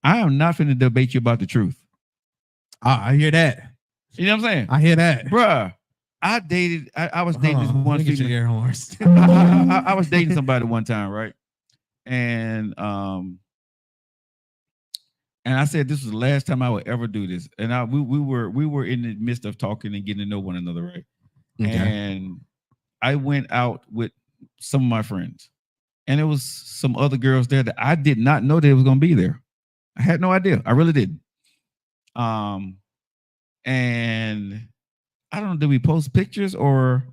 I am not finna debate you about the truth. I hear that. You know what I'm saying? I hear that, Bruh, I was dating this one get your female. air horns. I was dating somebody one time, right? And I said this was the last time I would ever do this. And we were in the midst of talking and getting to know one another, right? Okay. And I went out with some of my friends, and there was some other girls there that I did not know they was gonna be there. I had no idea. I really didn't. And I don't know, did we post pictures or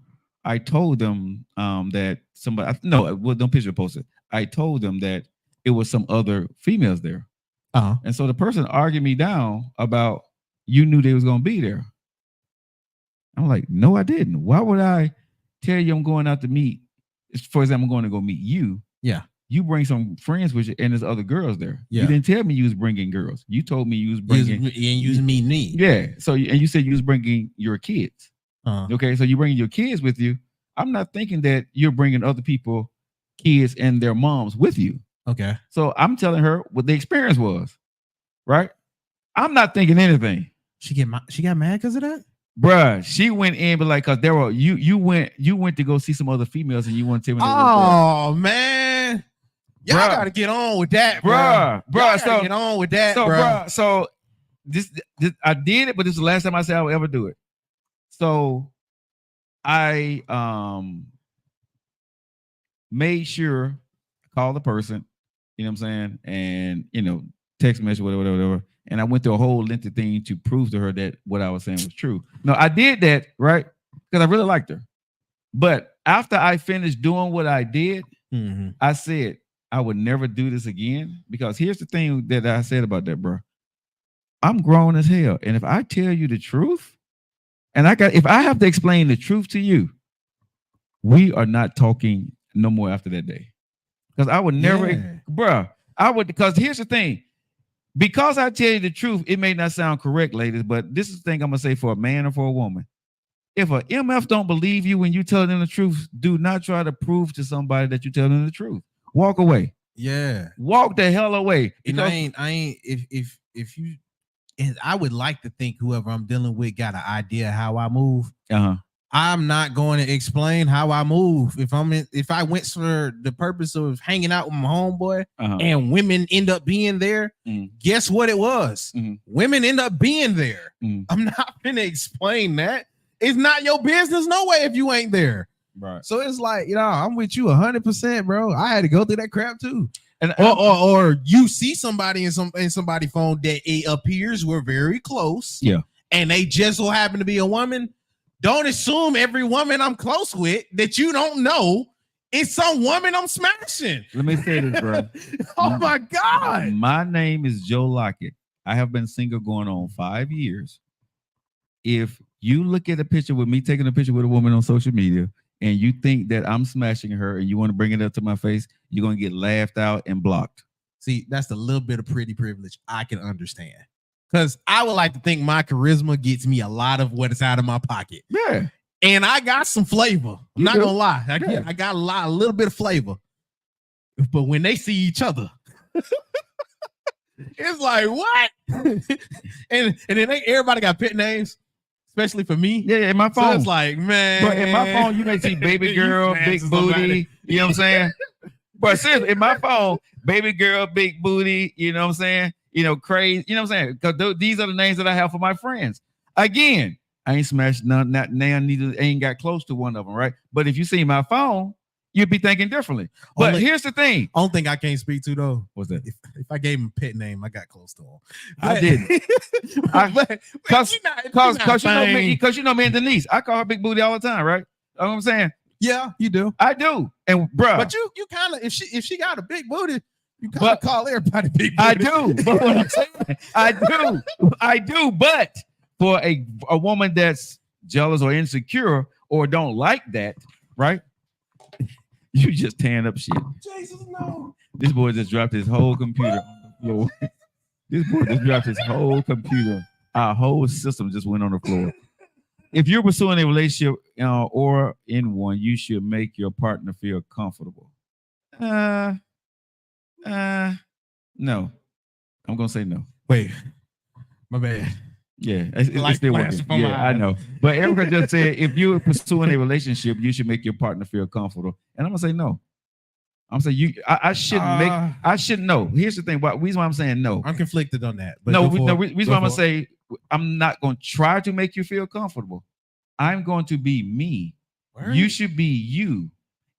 I told them that somebody, no, well, don't picture posted. I told them that it was some other females there. And so the person argued me down about you knew they was going to be there. I'm like, no, I didn't. Why would I tell you I'm going out to meet? For example, I'm going to go meet you. Yeah. You bring some friends with you, and there's other girls there. Yeah. You didn't tell me you was bringing girls. You told me you was bringing. And you was meeting me. Yeah. So, and you said you was bringing your kids. Okay. So you bringing your kids with you. I'm not thinking that you're bringing other people, kids and their moms with you. Okay. So I'm telling her what the experience was, right? I'm not thinking anything. She got mad because of that? Bruh, she went in, but like, cause there were you went to go see some other females and you want to tell me. Oh man. Y'all gotta get on with that, bro. So get on with that, bro. So this I did it, but this is the last time I said I would ever do it. So I made sure I called the person, you know what I'm saying, and text message, whatever. And I went through a whole lengthy thing to prove to her that what I was saying was true. No, I did that, right? Because I really liked her. But after I finished doing what I did, I said I would never do this again. Because here's the thing that I said about that, bro. I'm grown as hell. And if I tell you the truth, and if I have to explain the truth to you, we are not talking no more after that day. Because I would never, because here's the thing. Because I tell you the truth, it may not sound correct, ladies, but this is the thing I'm gonna say for a man or for a woman. If a MF don't believe you when you tell them the truth, do not try to prove to somebody that you tell them the truth. Walk away. Yeah. Walk the hell away. And I ain't if you, and I would like to think whoever I'm dealing with got an idea how I move. I'm not going to explain how I move. If I went for the purpose of hanging out with my homeboy and women end up being there, guess what it was? Women end up being there. I'm not gonna explain that. It's not your business, no way, if you ain't there. Right. So it's like, I'm with you 100%, bro. I had to go through that crap too. And or you see somebody in somebody's phone that it appears we're very close. Yeah. And they just so happen to be a woman. Don't assume every woman I'm close with that you don't know is some woman I'm smashing. Let me say this, bro. Oh my God. My name is Joe Lockett. I have been single going on 5 years. If you look at a picture with me taking a picture with a woman on social media and you think that I'm smashing her and you want to bring it up to my face, you're going to get laughed out and blocked. See, that's a little bit of pretty privilege I can understand. Because I would like to think my charisma gets me a lot of what is out of my pocket. Yeah. And I got some flavor. I'm not gonna lie. I got a little bit of flavor. But when they see each other, it's like, what? and then everybody got pet names, especially for me. Yeah, in my phone. So it's like, man. But in my phone, you may see baby girl, big booty. You know what I'm saying? But seriously, in my phone, baby girl, big booty, you know what I'm saying? You know, crazy, you know what I'm saying? Because these are the names that I have for my friends. Again, I ain't smashed none, not now, neither ain't got close to one of them, right? But if you see my phone, you'd be thinking differently. But here's the thing. Only thing I can't speak to though was that if I gave him a pet name, I got close to him. I didn't. Because you know me and Denise, I call her big booty all the time, right? You know what I'm saying? Yeah, you do. I do. And bro, but you kind of if she got a big booty, you kind of call everybody big booty. I do. But what I'm saying, I do. But for a woman that's jealous or insecure or don't like that, right? You just tearing up shit. Jesus, no. This boy just dropped his whole computer on the floor. This boy just dropped his whole computer. Our whole system just went on the floor. If you're pursuing a relationship or in one, you should make your partner feel comfortable. No. I'm gonna say no. Wait, my bad. Yeah, it's still working. Yeah, I know. But Erica just said if you're pursuing a relationship, you should make your partner feel comfortable. And I'm gonna say no. I'm saying I shouldn't know. Here's the thing. Reason why I'm saying no. I'm conflicted on that. But reason why I'm gonna say I'm not gonna try to make you feel comfortable. I'm going to be me. Word. You should be you.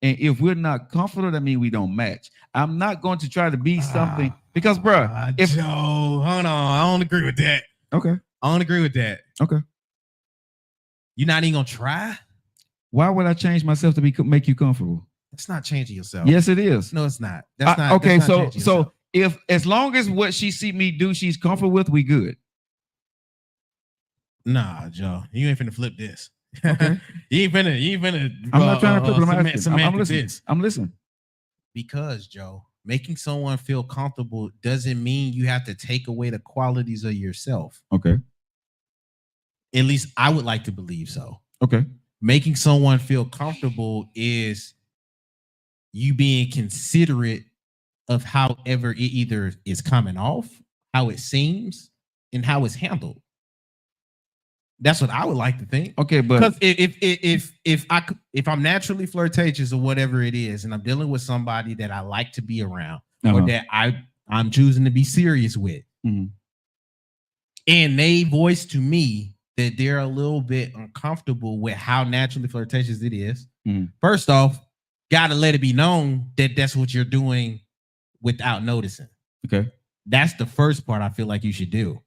And if we're not comfortable, that means we don't match. I'm not going to try to be something because, bro, Joe, hold on. I don't agree with that. Okay. I don't agree with that. Okay. You're not even gonna try? Why would I change myself to make you comfortable? It's not changing yourself. Yes, it is. No, it's not. That's not okay. That's not so if as long as what she see me do, she's comfortable with, we good. Nah, Joe, you ain't finna flip this. Okay. you ain't finna. I'm not trying to flip it. I'm listening. I'm listening. Because Joe, making someone feel comfortable doesn't mean you have to take away the qualities of yourself. Okay. At least I would like to believe so. Okay. Making someone feel comfortable is you being considerate of however it either is coming off, how it seems, and how it's handled. That's what I would like to think. Okay, but because if I'm naturally flirtatious or whatever it is, and I'm dealing with somebody that I like to be around or that I'm choosing to be serious with, and they voice to me that they're a little bit uncomfortable with how naturally flirtatious it is. First off, gotta let it be known that that's what you're doing without noticing. Okay, that's the first part I feel like you should do.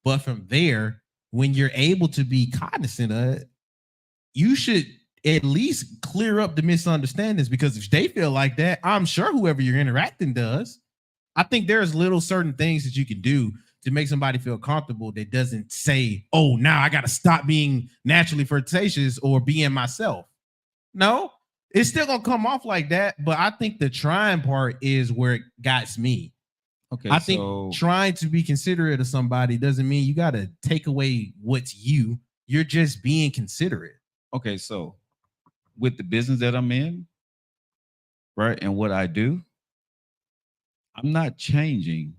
But from there, when you're able to be cognizant of it, you should at least clear up the misunderstandings, because if they feel like that, I'm sure whoever you're interacting does. I think there's little certain things that you can do to make somebody feel comfortable that doesn't say, oh, now I got to stop being naturally flirtatious or being myself. No, it's still going to come off like that. But I think the trying part is where it got me. Okay, I think trying to be considerate of somebody doesn't mean you got to take away what's you. You're just being considerate. Okay, so with the business that I'm in, right, and what I do, I'm not changing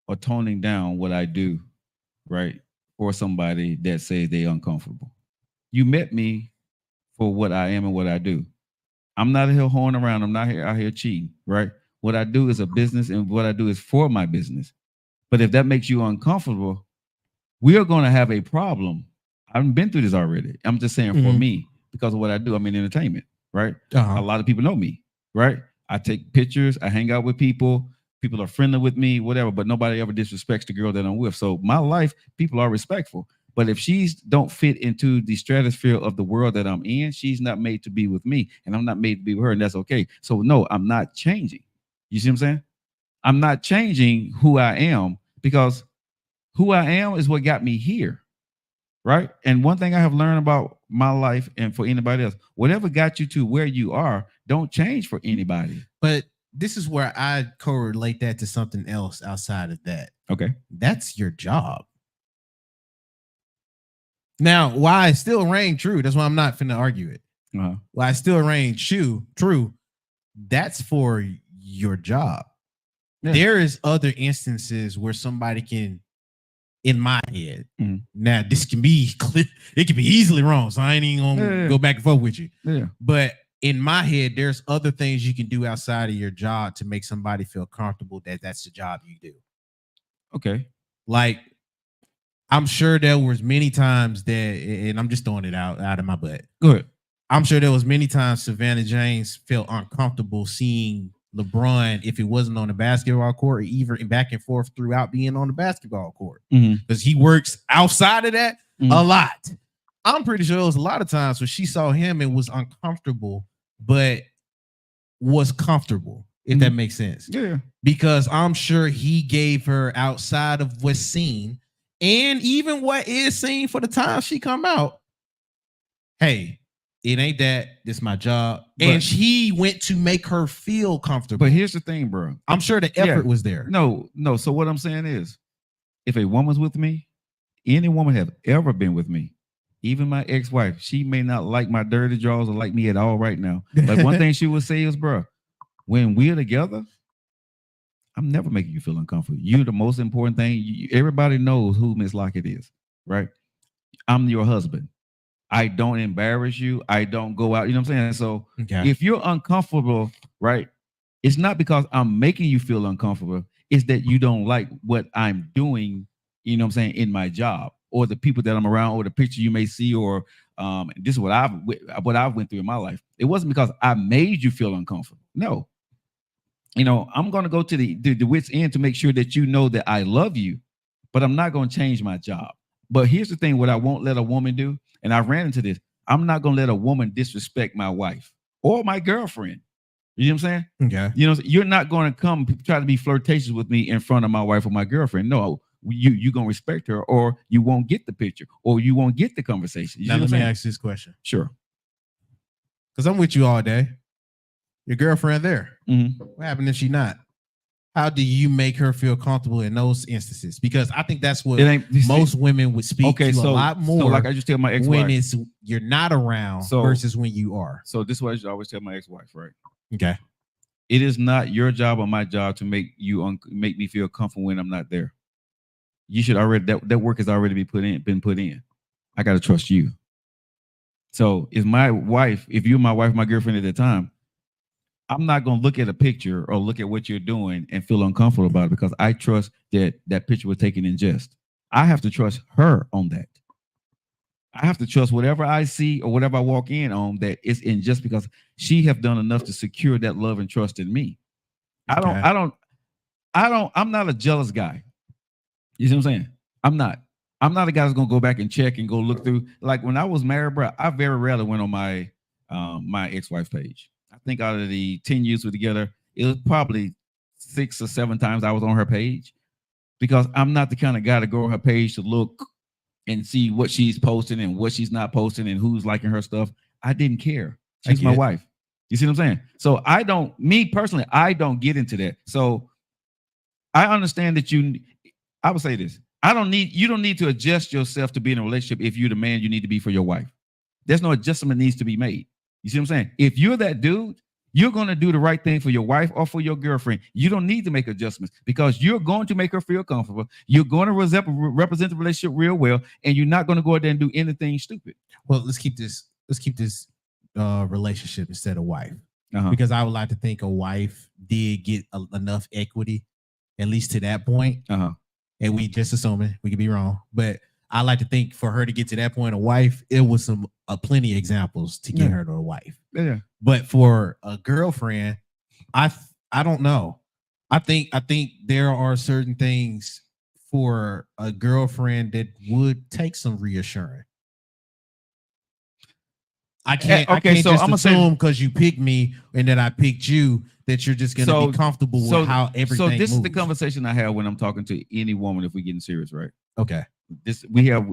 or toning down what I do, right, for somebody that says they're uncomfortable. You met me for what I am and what I do. I'm not out here hoeing around. I'm not out here cheating, right? What I do is a business, and what I do is for my business. But if that makes you uncomfortable, we are going to have a problem. I've been through this already. I'm just saying for me, because of what I do, I'm in entertainment, right? A lot of people know me, right? I take pictures. I hang out with people. People are friendly with me, whatever, but nobody ever disrespects the girl that I'm with. So my life, people are respectful. But if she's don't fit into the stratosphere of the world that I'm in, she's not made to be with me, and I'm not made to be with her, and that's okay. So no, I'm not changing. You see what I'm saying? I'm not changing who I am, because who I am is what got me here. right? And one thing I have learned about my life and for anybody else, whatever got you to where you are, don't change for anybody. But this is where I correlate that to something else outside of that. Okay. That's your job. Now, why it still reign true, that's why I'm not finna argue it. Why it still reign true, that's for your job. Yeah. There is other instances where somebody can, in my head, now this can be it can be easily wrong, so I ain't even gonna go back and forth with you. Yeah. But in my head, there's other things you can do outside of your job to make somebody feel comfortable that that's the job you do. Okay. Like, I'm sure there was many times that, and I'm just throwing it out of my butt. Go ahead. I'm sure there was many times Savannah James felt uncomfortable seeing LeBron if it wasn't on the basketball court, or even back and forth throughout being on the basketball court, because he works outside of that a lot. I'm pretty sure there was a lot of times when she saw him and was uncomfortable, but was comfortable, if that makes sense. Yeah. Because I'm sure he gave her, outside of what's seen and even what is seen for the time she come out, hey, it ain't that. This is my job. And he went to make her feel comfortable. But here's the thing, bro. I'm sure the effort was there. No. So what I'm saying is, if a woman's with me, any woman have ever been with me, even my ex-wife, she may not like my dirty drawers or like me at all right now. But one thing she would say is, bro, when we're together, I'm never making you feel uncomfortable. You're the most important thing. Everybody knows who Miss Lockett is, right? I'm your husband. I don't embarrass you. I don't go out. You know what I'm saying? So if you're uncomfortable, right, it's not because I'm making you feel uncomfortable. It's that you don't like what I'm doing, you know what I'm saying, in my job, or the people that I'm around, or the picture you may see, or this is what I've went through in my life. It wasn't because I made you feel uncomfortable. No. You know, I'm going to go to the wit's end to make sure that you know that I love you, but I'm not going to change my job. But here's the thing, what I won't let a woman do, and I ran into this, I'm not going to let a woman disrespect my wife or my girlfriend. You know what I'm saying? Okay. You know, you're not going to come try to be flirtatious with me in front of my wife or my girlfriend. No, you're going to respect her, or you won't get the picture, or you won't get the conversation. Now let me ask this question. Sure. Because I'm with you all day. Your girlfriend there. What happened if she not? How do you make her feel comfortable in those instances? Because I think that's what most women would speak to a lot more. So like I just tell my ex-wife, when you're not around versus when you are. So this is what I always tell my ex-wife, right? Okay. It is not your job or my job to make me feel comfortable when I'm not there. You should already that work has already been put in. I gotta trust you. So if you're my wife, my girlfriend at the time, I'm not going to look at a picture or look at what you're doing and feel uncomfortable about it, because I trust that picture was taken in jest. I have to trust her on that. I have to trust whatever I see or whatever I walk in on that it's in just, because she have done enough to secure that love and trust in me. I'm not a jealous guy. You see what I'm saying? I'm not a guy that's going to go back and check and go look through. Like when I was married, bro, I very rarely went on my ex-wife page. I think out of the 10 years we're together, it was probably 6 or 7 times I was on her page, because I'm not the kind of guy to go on her page to look and see what she's posting and what she's not posting and who's liking her stuff. I didn't care. She's my wife. You see what I'm saying? So I don't get into that. So I understand that I would say this. You don't need to adjust yourself to be in a relationship if you're the man you need to be for your wife. There's no adjustment that needs to be made. You see what I'm saying? If you're that dude, you're going to do the right thing for your wife or for your girlfriend. You don't need to make adjustments, because you're going to make her feel comfortable. You're going to represent the relationship real well, and you're not going to go out there and do anything stupid. Well, let's keep this relationship instead of wife, because I would like to think a wife did get enough equity, at least to that point. And we just assuming, we could be wrong, but I like to think for her to get to that point, a wife, it was some plenty of examples to get her to a wife. Yeah. But for a girlfriend, I don't know. I think there are certain things for a girlfriend that would take some reassuring. I can't just assume because you picked me and then I picked you that you're just going to be comfortable with how everything moves. Is the conversation I have when I'm talking to any woman if we're getting serious, right? Okay. this we have,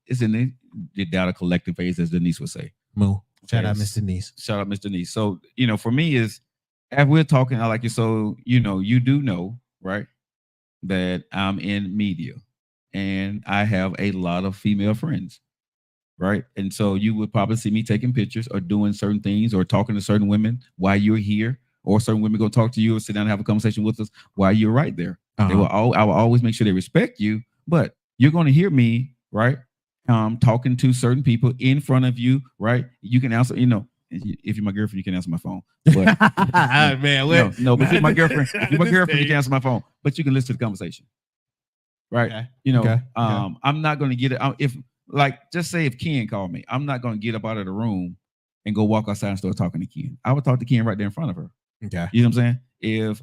it's in the data collecting phase, as Denise would say. Moo. Shout out, Yes. Miss Denise. Shout out, Miss Denise. So, for me is, as we're talking, I like you. So, you do know, right, that I'm in media and I have a lot of female friends, right? And so you would probably see me taking pictures or doing certain things or talking to certain women while you're here, or certain women go talk to you or sit down and have a conversation with us while you're right there. I will always make sure they respect you, but you're going to hear me, right? Talking to certain people in front of you, right? You can answer, if you're my girlfriend, you can answer my phone. But Man, no, but if you're my girlfriend, you can answer my phone, but you can listen to the conversation. Right. Okay. I'm not going to get it. If just say if Ken called me, I'm not going to get up out of the room and go walk outside and start talking to Ken. I would talk to Ken right there in front of her. Okay. You know what I'm saying? If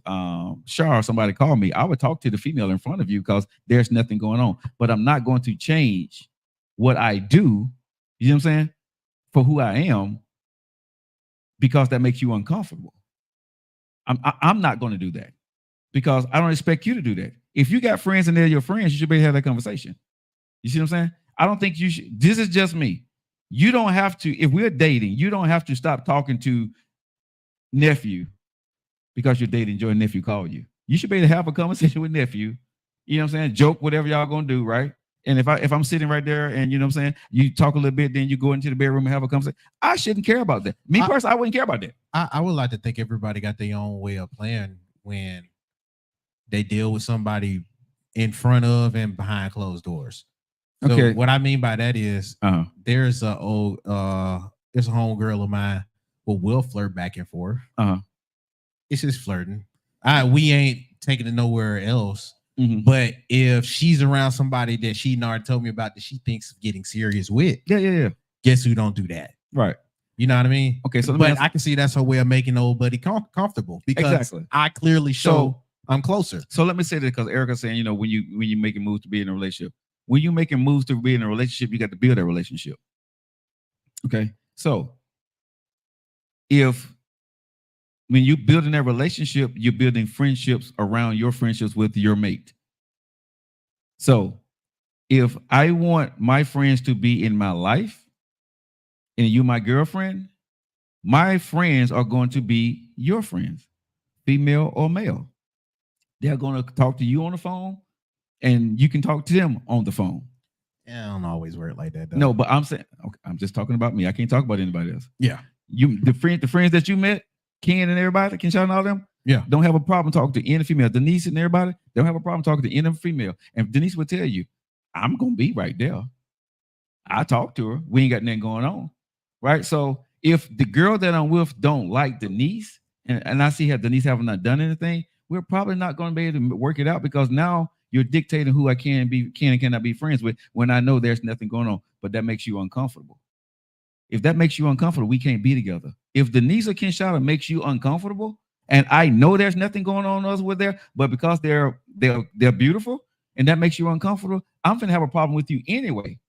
Shar or somebody called me, I would talk to the female in front of you because there's nothing going on. But I'm not going to change what I do, you know what I'm saying, for who I am, because that makes you uncomfortable. I'm not going to do that because I don't expect you to do that. If you got friends and they're your friends, you should be able to have that conversation. You see what I'm saying? I don't think you should. This is just me. You don't have to, if we're dating, you don't have to stop talking to nephew because you're dating. Your nephew called you. You should be able to have a conversation with nephew. You know what I'm saying? Joke, whatever y'all gonna do, right? And if I'm sitting right there and you know what I'm saying, you talk a little bit, then you go into the bedroom and have a conversation. I shouldn't care about that. Me personally, I wouldn't care about that. I would like to think everybody got their own way of playing when they deal with somebody in front of and behind closed doors. So Okay. what I mean by that is there's a homegirl of mine who will flirt back and forth. It's just flirting. We ain't taking it nowhere else. Mm-hmm. But if she's around somebody that she already told me about that she thinks of getting serious with, yeah. Guess who don't do that? Right. You know what I mean? Okay. So I can see that's her way of making the old buddy comfortable because I clearly show I'm closer. So let me say this because Erica's saying, when you making moves to be in a relationship, when you're making moves to be in a relationship, you got to build that relationship. Okay. So when you're building that relationship, you're building friendships around your friendships with your mate. So if I want my friends to be in my life and you my girlfriend, my friends are going to be your friends, female or male. They're going to talk to you on the phone and you can talk to them on the phone. Yeah, I don't always work like that, though. No, but I'm saying, okay, I'm just talking about me. I can't talk about anybody else. Yeah. The friends that you met, Ken and everybody, Ken Sean and all them, don't have a problem talking to any female. Denise and everybody, don't have a problem talking to any female. And Denise will tell you, I'm going to be right there. I talk to her. We ain't got nothing going on. Right? So if the girl that I'm with don't like Denise, and I see how Denise haven't not done anything, we're probably not going to be able to work it out because now you're dictating who I can and cannot be friends with when I know there's nothing going on, but that makes you uncomfortable. If that makes you uncomfortable, we can't be together. If Denise or Kinshasa makes you uncomfortable, and I know there's nothing going on us with there, but because they're beautiful and that makes you uncomfortable, I'm gonna have a problem with you anyway.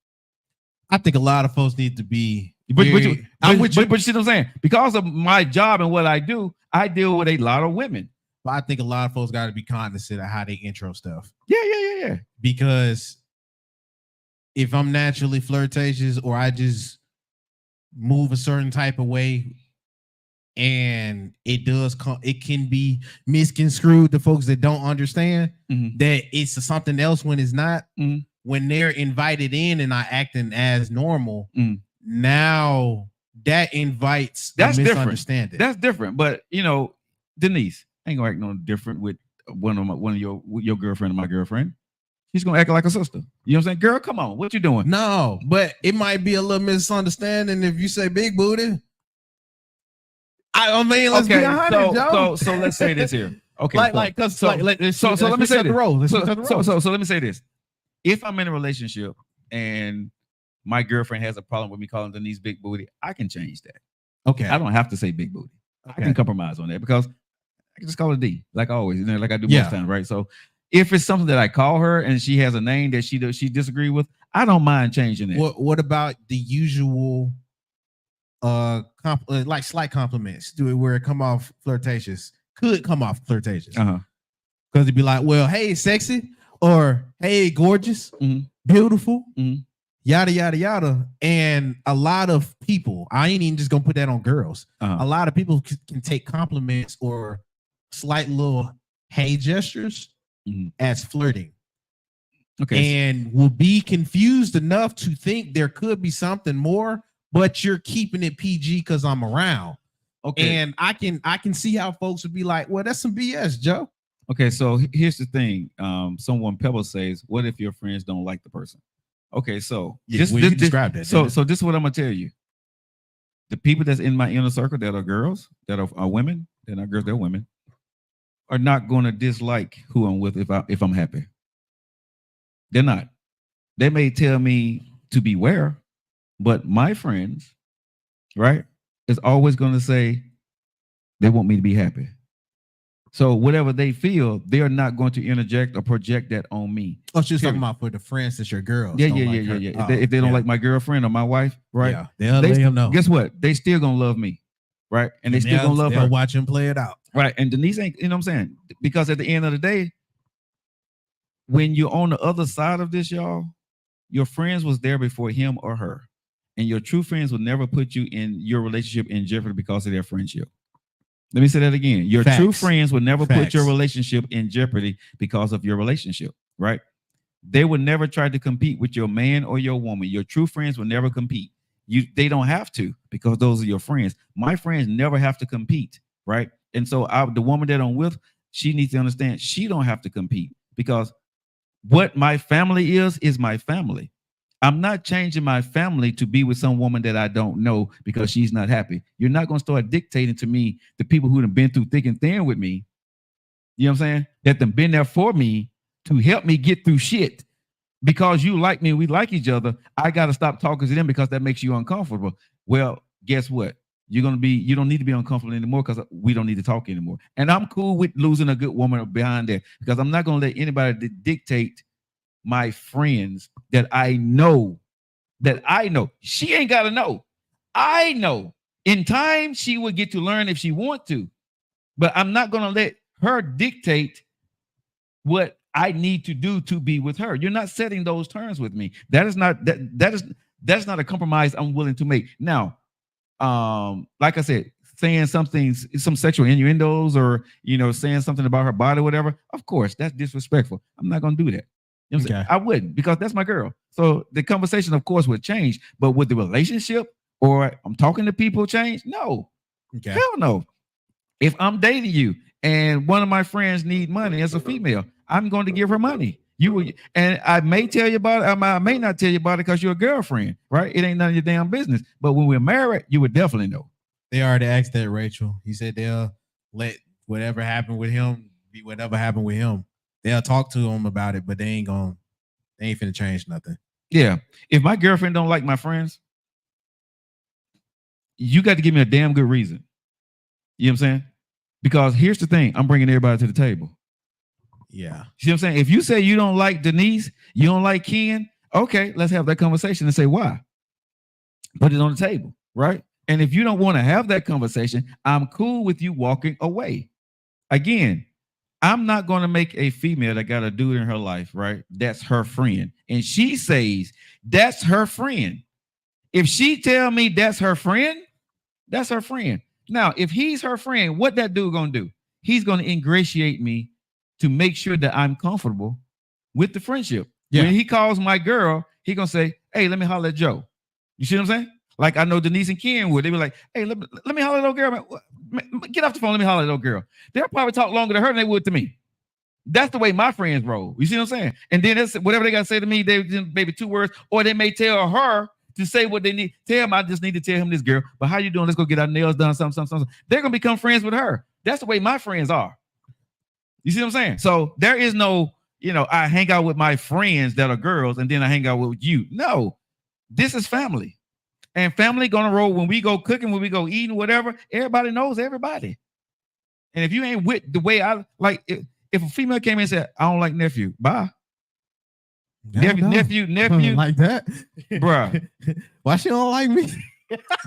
I think a lot of folks need to be. But you see what I'm saying? Because of my job and what I do, I deal with a lot of women. But I think a lot of folks got to be cognizant of how they intro stuff. Yeah. Because if I'm naturally flirtatious or I just move a certain type of way and it can be misconstrued to folks that don't understand that it's something else when it's not. When they're invited in and are acting as normal, now that invites a misunderstanding. That's different. But Denise ain't gonna act no different with one of your girlfriend and my girlfriend. She's gonna act like a sister. You know what I'm saying? Girl, come on, what you doing? No, but it might be a little misunderstanding if you say big booty. I mean, let's be honest, Joe. So let's say this here. Okay, let me say this. So let me say this. If I'm in a relationship and my girlfriend has a problem with me calling Denise big booty, I can change that. Okay. I don't have to say big booty. Okay. I can compromise on that because I can just call her D, like always, like I do most times, right? So if it's something that I call her and she has a name that she disagree with, I don't mind changing it. What about the usual like slight compliments where it come off flirtatious? Could come off flirtatious. Because it'd be like, well, hey, sexy, or hey, gorgeous. beautiful, Mhm. yada, yada, yada. And a lot of people, I ain't even just going to put that on girls. A lot of people can take compliments or slight little hey gestures as flirting. Okay. And will be confused enough to think there could be something more, but you're keeping it PG because I'm around. Okay. And I can see how folks would be like, well, that's some BS, Joe. Okay, so here's the thing. Someone Pebble says, "What if your friends don't like the person?" Okay, so you described that. So this is what I'm gonna tell you. The people that's in my inner circle that are girls, that are women, they're not girls, they're women, are not going to dislike who I'm with if I'm happy. They're not. They may tell me to beware, but my friends, right, is always going to say they want me to be happy. So whatever they feel, they are not going to interject or project that on me. Oh, she's talking about for the friends that's your girls. Yeah. Oh, if they don't like my girlfriend or my wife, right? Yeah, they'll let him know. Guess what? They still gonna love me, right? And they still gonna love her. They'll watch him play it out, right? And Denise ain't, you know what I'm saying? Because at the end of the day, when you're on the other side of this, y'all, your friends was there before him or her, and your true friends will never put you in your relationship in jeopardy because of their friendship. Let me say that again. Your true friends will never put your relationship in jeopardy because of your relationship, right? They will never try to compete with your man or your woman. Your true friends will never compete. They don't have to because those are your friends. My friends never have to compete, right? And so the woman that I'm with, she needs to understand she don't have to compete because what my family is my family. I'm not changing my family to be with some woman that I don't know because she's not happy. You're not going to start dictating to me the people who have been through thick and thin with me. You know what I'm saying? That have been there for me to help me get through shit. Because you like me, we like each other. I got to stop talking to them because that makes you uncomfortable. Well, guess what? You don't need to be uncomfortable anymore because we don't need to talk anymore. And I'm cool with losing a good woman behind there because I'm not going to let anybody dictate my friends that I know. She ain't got to know. I know. In time, she will get to learn if she want to. But I'm not going to let her dictate what I need to do to be with her. You're not setting those terms with me. That's not a compromise I'm willing to make. Now, like I said, saying some sexual innuendos or saying something about her body, whatever. Of course, that's disrespectful. I'm not gonna do that. You know what I'm saying? I wouldn't because that's my girl. So the conversation, of course, would change. But would the relationship or I'm talking to people change? No. Okay. Hell no. If I'm dating you and one of my friends need money as a female, I'm going to give her money. And I may tell you about it. I may not tell you about it because you're a girlfriend, right? It ain't none of your damn business. But when we're married, you would definitely know. They already asked that, Rachel. He said they'll let whatever happened with him be whatever happened with him. They'll talk to him about it, but they ain't finna change nothing. Yeah. If my girlfriend don't like my friends, you got to give me a damn good reason. You know what I'm saying? Because here's the thing. I'm bringing everybody to the table. Yeah. See what I'm saying? If you say you don't like Denise, you don't like Ken, okay, let's have that conversation and say why. Put it on the table, right? And if you don't want to have that conversation, I'm cool with you walking away. Again, I'm not going to make a female that got a dude in her life, right? That's her friend. And she says that's her friend. If she tell me that's her friend, that's her friend. Now, if he's her friend, what that dude going to do? He's going to ingratiate me to make sure that I'm comfortable with the friendship. Yeah. When he calls my girl, he going to say, hey, let me holler at Joe. You see what I'm saying? Like I know Denise and Ken would. They be like, hey, let me holler at old girl. Man, get off the phone. Let me holler at old girl. They'll probably talk longer to her than they would to me. That's the way my friends roll. You see what I'm saying? And then that's whatever they got to say to me, they maybe 2 words, or they may tell her to say what they need. Tell him I just need to tell him this girl. But how you doing? Let's go get our nails done. Something. They're going to become friends with her. That's the way my friends are. You see what I'm saying? So there is no, I hang out with my friends that are girls and then I hang out with you. No, this is family. And family gonna roll when we go cooking, when we go eating, whatever. Everybody knows everybody. And if you ain't with the way I like, if a female came in and said, I don't like nephew, bye. Nephew, like that, bruh. Why she don't like me,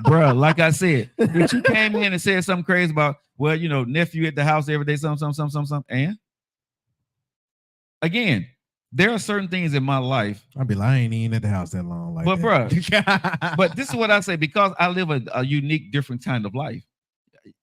bruh? Like I said, if you came in and said something crazy about, well, nephew at the house every day, something, and again, there are certain things in my life. I'd be like, I ain't even at the house that long. Like, But that. but this is what I say, because I live a unique, different kind of life.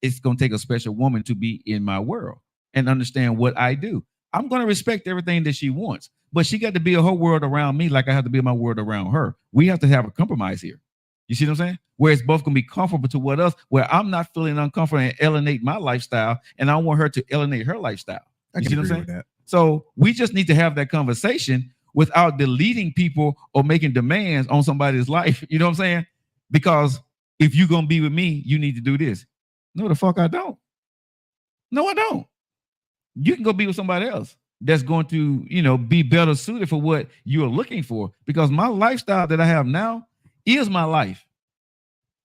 It's gonna take a special woman to be in my world and understand what I do. I'm gonna respect everything that she wants, but she got to be a whole world around me, like I have to be in my world around her. We have to have a compromise here. You see what I'm saying? Where it's both gonna be comfortable to what else, where I'm not feeling uncomfortable and alienate my lifestyle, and I want her to alienate her lifestyle. You see what I'm saying? That. So we just need to have that conversation without deleting people or making demands on somebody's life. You know what I'm saying? Because if you're gonna be with me, you need to do this. No, the fuck I don't. No, I don't. You can go be with somebody else that's going to, be better suited for what you're looking for. Because my lifestyle that I have now is my life.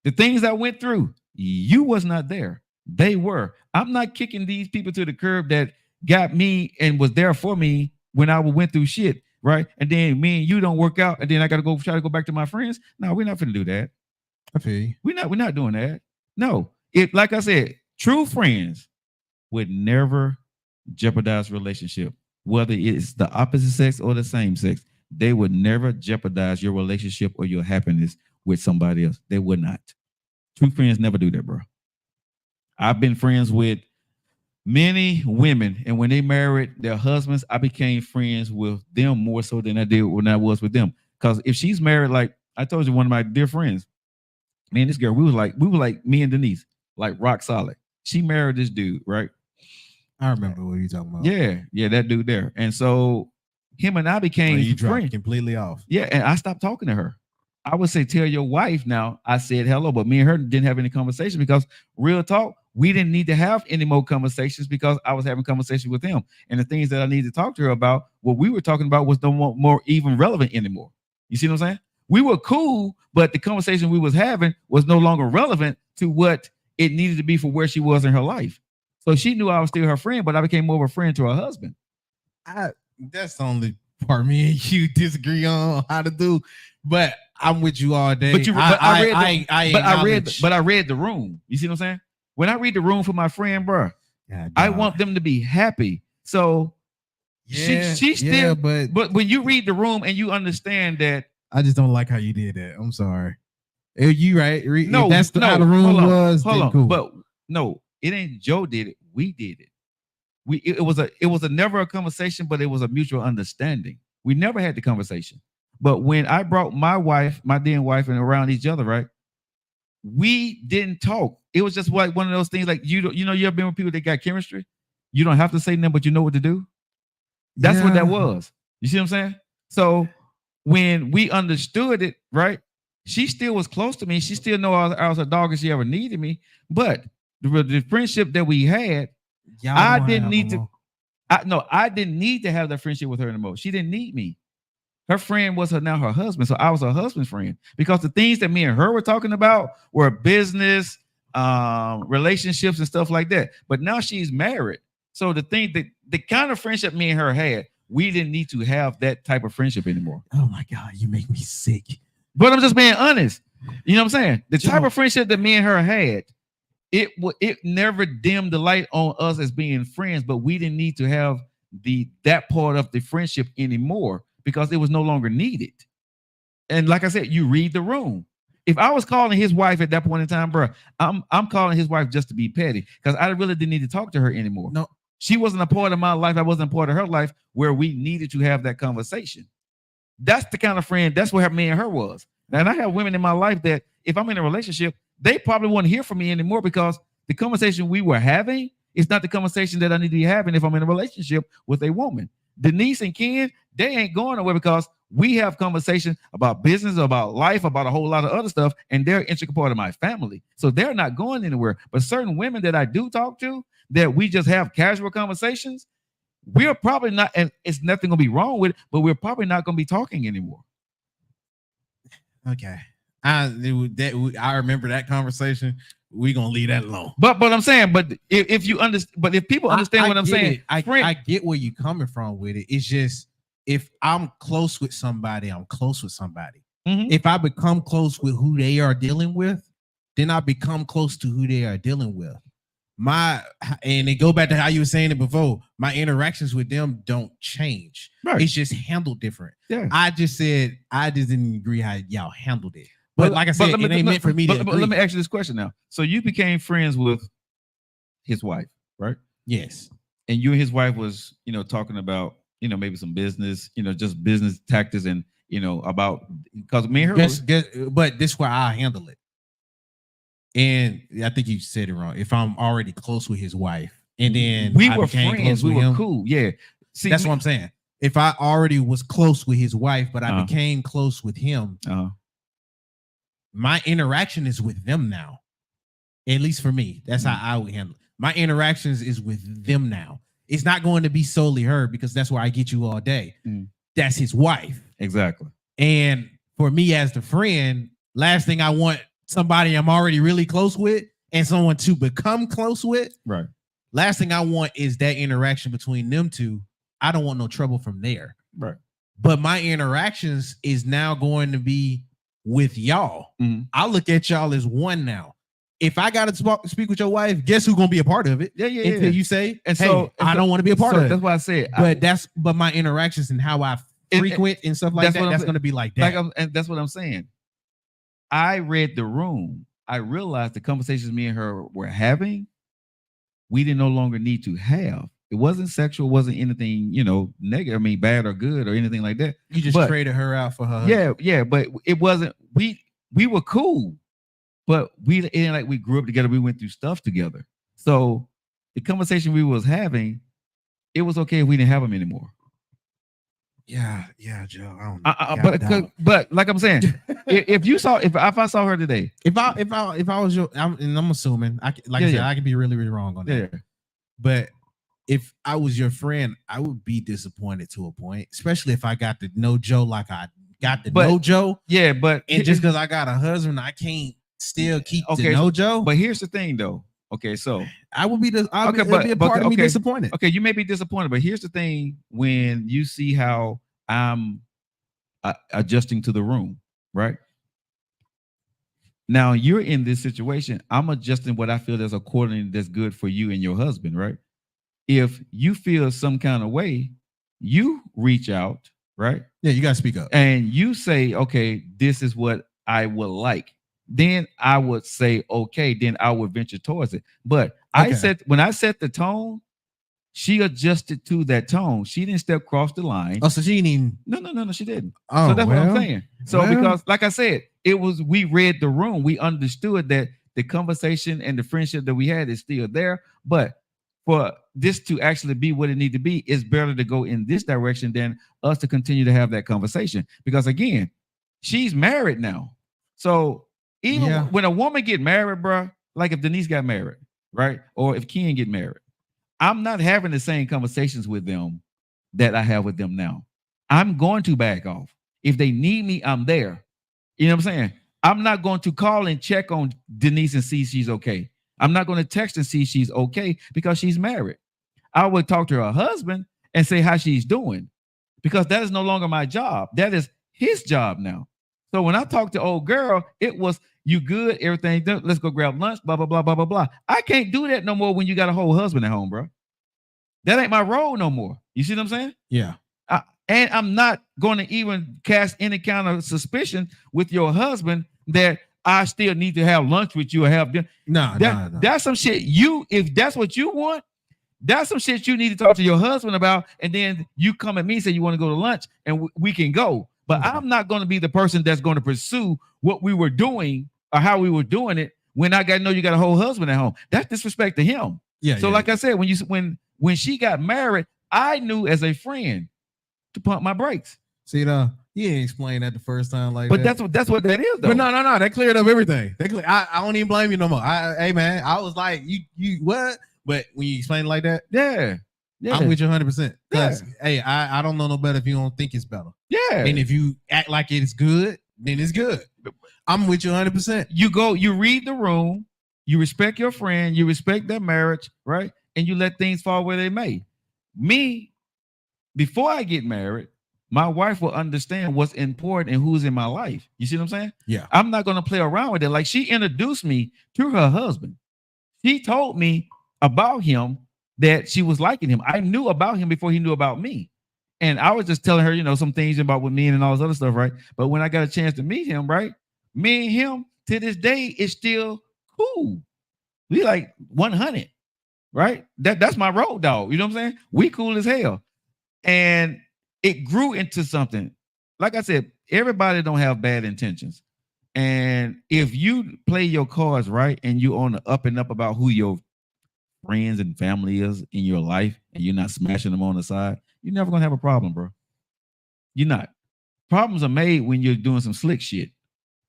The things I went through, you was not there. They were. I'm not kicking these people to the curb that got me and was there for me when I went through shit, right? And then me and you don't work out, and then I got to go try to go back to my friends. No, we're not going to do that. I feel you. We're not doing that. No. If, like I said, true friends would never jeopardize relationship, whether it's the opposite sex or the same sex. They would never jeopardize your relationship or your happiness with somebody else. They would not. True friends never do that, bro. I've been friends with many women, and when they married their husbands, I became friends with them more so than I did when I was with them. Because if she's married, like I told you, one of my dear friends, man, this girl, we were like me and Denise, like rock solid. She married this dude, right? I remember what you're talking about. Yeah, that dude there. And so him and I became friends. Completely off. Yeah, and I stopped talking to her. I would say, tell your wife now. I said hello, but me and her didn't have any conversation because real talk, we didn't need to have any more conversations because I was having conversations with him. And the things that I needed to talk to her about, what we were talking about was no more even relevant anymore. You see what I'm saying? We were cool, but the conversation we was having was no longer relevant to what it needed to be for where she was in her life. So she knew I was still her friend, but I became more of a friend to her husband. That's the only part me and you disagree on how to do. But I'm with you all day. I read the room. You see what I'm saying? When I read the room for my friend, bro, I want them to be happy. So she still, but when you read the room and you understand that, I just don't like how you did that. I'm sorry. You right? No, if that's how the room was. Hold on, cool. But no, it ain't Joe did it. We did it. It was a never a conversation, but it was a mutual understanding. We never had the conversation. But when I brought my then wife, and around each other, right? We didn't talk. It was just like one of those things, like you ever been with people that got chemistry? You don't have to say nothing, but you know what to do. That's what that was. You see what I'm saying? So when we understood it, right? She still was close to me. She still know I was a dog if she ever needed me. But the friendship that we had, I didn't need to have that friendship with her anymore. She didn't need me. Her friend was her husband. So I was her husband's friend because the things that me and her were talking about were business, relationships and stuff like that. But now she's married. So the kind of friendship me and her had, we didn't need to have that type of friendship anymore. Oh my God, you make me sick. But I'm just being honest. You know what I'm saying? The type of friendship that me and her had, it never dimmed the light on us as being friends, but we didn't need to have that part of the friendship anymore because it was no longer needed. And like I said, you read the room. If I was calling his wife at that point in time, bro, I'm calling his wife just to be petty because I really didn't need to talk to her anymore. No, she wasn't a part of my life. I wasn't a part of her life where we needed to have that conversation. That's the kind of friend, that's what me and her was. And I have women in my life that if I'm in a relationship, they probably won't hear from me anymore because the conversation we were having is not the conversation that I need to be having if I'm in a relationship with a woman. Denise and Ken, they ain't going nowhere because we have conversations about business, about life, about a whole lot of other stuff, and they're an integral part of my family. So they're not going anywhere. But certain women that I do talk to, that we just have casual conversations, we're probably not, and it's nothing going to be wrong with it, but we're probably not going to be talking anymore. Okay. I remember that conversation. We're gonna leave that alone. But I'm saying, but if you understand, but if people understand what I'm saying, I get where you're coming from with it. It's just if I'm close with somebody, I'm close with somebody. Mm-hmm. If I become close with who they are dealing with, then I become close to who they are dealing with. and it go back to how you were saying it before. My interactions with them don't change. Right. It's just handled different. Yeah. I just didn't agree how y'all handled it. But like I said, it ain't meant for me to agree. But let me ask you this question now. So you became friends with his wife, right? Yes. And you and his wife was, talking about, maybe some business, just business tactics and, about, because me and her. But this is where I handle it. And I think you said it wrong. If I'm already close with his wife, and then we were friends, we were cool. Yeah. See, that's what I'm saying. If I already was close with his wife, but I became close with him, my interaction is with them now. At least for me, that's how I would handle it. My interactions is with them now. It's not going to be solely her because that's where I get you all day. That's his wife. Exactly. And for me as the friend, last thing I want somebody I'm already really close with and someone to become close with. Right. Last thing I want is that interaction between them two. I don't want no trouble from there. Right. But my interactions is now going to be with y'all. I look at y'all as one now. If I got to speak with your wife, guess who's going to be a part of it? Yeah. Until you say, and hey, so I don't want to be a part of it. That's why I said. But my interactions and how I frequent and stuff like that's going to be like that. And that's what I'm saying. I read the room. I realized the conversations me and her were having, we didn't no longer need to have. It wasn't sexual, wasn't anything, negative. I mean, bad or good or anything like that. You just traded her out for her. Yeah. But it wasn't. We were cool, but it ain't like we grew up together. We went through stuff together. So the conversation we was having, it was okay if we didn't have them anymore. Yeah, Joe. I don't but like I'm saying, if I saw her today, if I was your, I'm assuming I said I could be really, really wrong on that. Yeah. But if I was your friend, I would be disappointed to a point, especially if I got to know Joe like I got to know Joe. Yeah, but just because I got a husband, I can't still keep to know Joe. But here's the thing, though. Okay, so I would be be a part of me disappointed. Okay, you may be disappointed, but here's the thing: when you see how I'm adjusting to the room, right? Now you're in this situation. I'm adjusting what I feel is accordingly that's good for you and your husband, right? If you feel some kind of way, you reach out, right? Yeah, you gotta speak up, and you say, "Okay, this is what I would like." Then I would say, okay, then I would venture towards it. But when I set the tone, she adjusted to that tone. She didn't step across the line. Oh, so she didn't even... No, she didn't. Oh, so that's what I'm saying. So because, like I said, we read the room. We understood that the conversation and the friendship that we had is still there. But for this to actually be what it needs to be, it's better to go in this direction than us to continue to have that conversation. Because again, she's married now. So even when a woman get married, bro, like if Denise got married, right? Or if Ken get married, I'm not having the same conversations with them that I have with them now. I'm going to back off. If they need me, I'm there. You know what I'm saying? I'm not going to call and check on Denise and see if she's okay. I'm not going to text and see if she's okay because she's married. I would talk to her husband and say how she's doing because that is no longer my job. That is his job now. So when I talked to old girl, it was, you good, everything, let's go grab lunch, blah, blah, blah, blah, blah, blah. I can't do that no more when you got a whole husband at home, bro. That ain't my role no more. You see what I'm saying? Yeah. And I'm not going to even cast any kind of suspicion with your husband that I still need to have lunch with you or have dinner. No. That's some shit if that's what you want, that's some shit you need to talk to your husband about. And then you come at me and say you want to go to lunch and we can go. But I'm not going to be the person that's going to pursue what we were doing or how we were doing it when I got to know you got a whole husband at home. That's disrespect to him. Yeah. So like I said, when she got married, I knew as a friend to pump my brakes. See, you ain't explained that the first time like but that. That's what that is, though. But no, that cleared up everything. I don't even blame you no more. Hey man, I was like, you what? But when you explain it like that, yeah. I'm with you 100%. Because hey, I don't know no better if you don't think it's better. Yeah. And if you act like it's good, then it's good. I'm with you 100%. You read the room, you respect your friend, you respect their marriage, right? And you let things fall where they may. Me, before I get married, my wife will understand what's important and who's in my life. You see what I'm saying? Yeah. I'm not going to play around with it. Like she introduced me to her husband. She told me about him that she was liking him. I knew about him before he knew about me. And I was just telling her, some things about with me and all this other stuff, right? But when I got a chance to meet him, right? Me and him to this day is still cool. We like 100, right? That's my road dog. You know what I'm saying? We cool as hell. And it grew into something. Like I said, everybody don't have bad intentions. And if you play your cards right and you on the up and up about who your friends and family is in your life and you're not smashing them on the side, you're never gonna have a problem, bro. You're not. Problems are made when you're doing some slick shit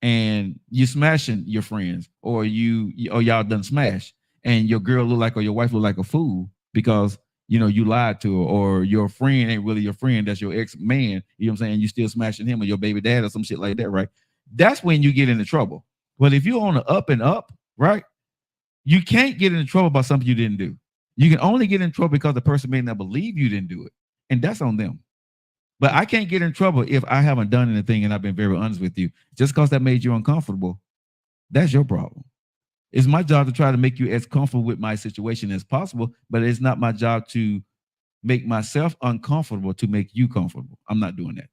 and you're smashing your friends, or y'all done smash, and your girl look like, or your wife look like a fool because you lied to her, or your friend ain't really your friend, that's your ex-man, you know what I'm saying? You still smashing him or your baby dad or some shit like that, right? That's when you get into trouble. But if you're on the up and up, right, you can't get into trouble about something you didn't do. You can only get in trouble because the person may not believe you didn't do it. And that's on them. But I can't get in trouble if I haven't done anything and I've been very honest with you. Just because that made you uncomfortable, that's your problem. It's my job to try to make you as comfortable with my situation as possible, but it's not my job to make myself uncomfortable to make you comfortable. I'm not doing that.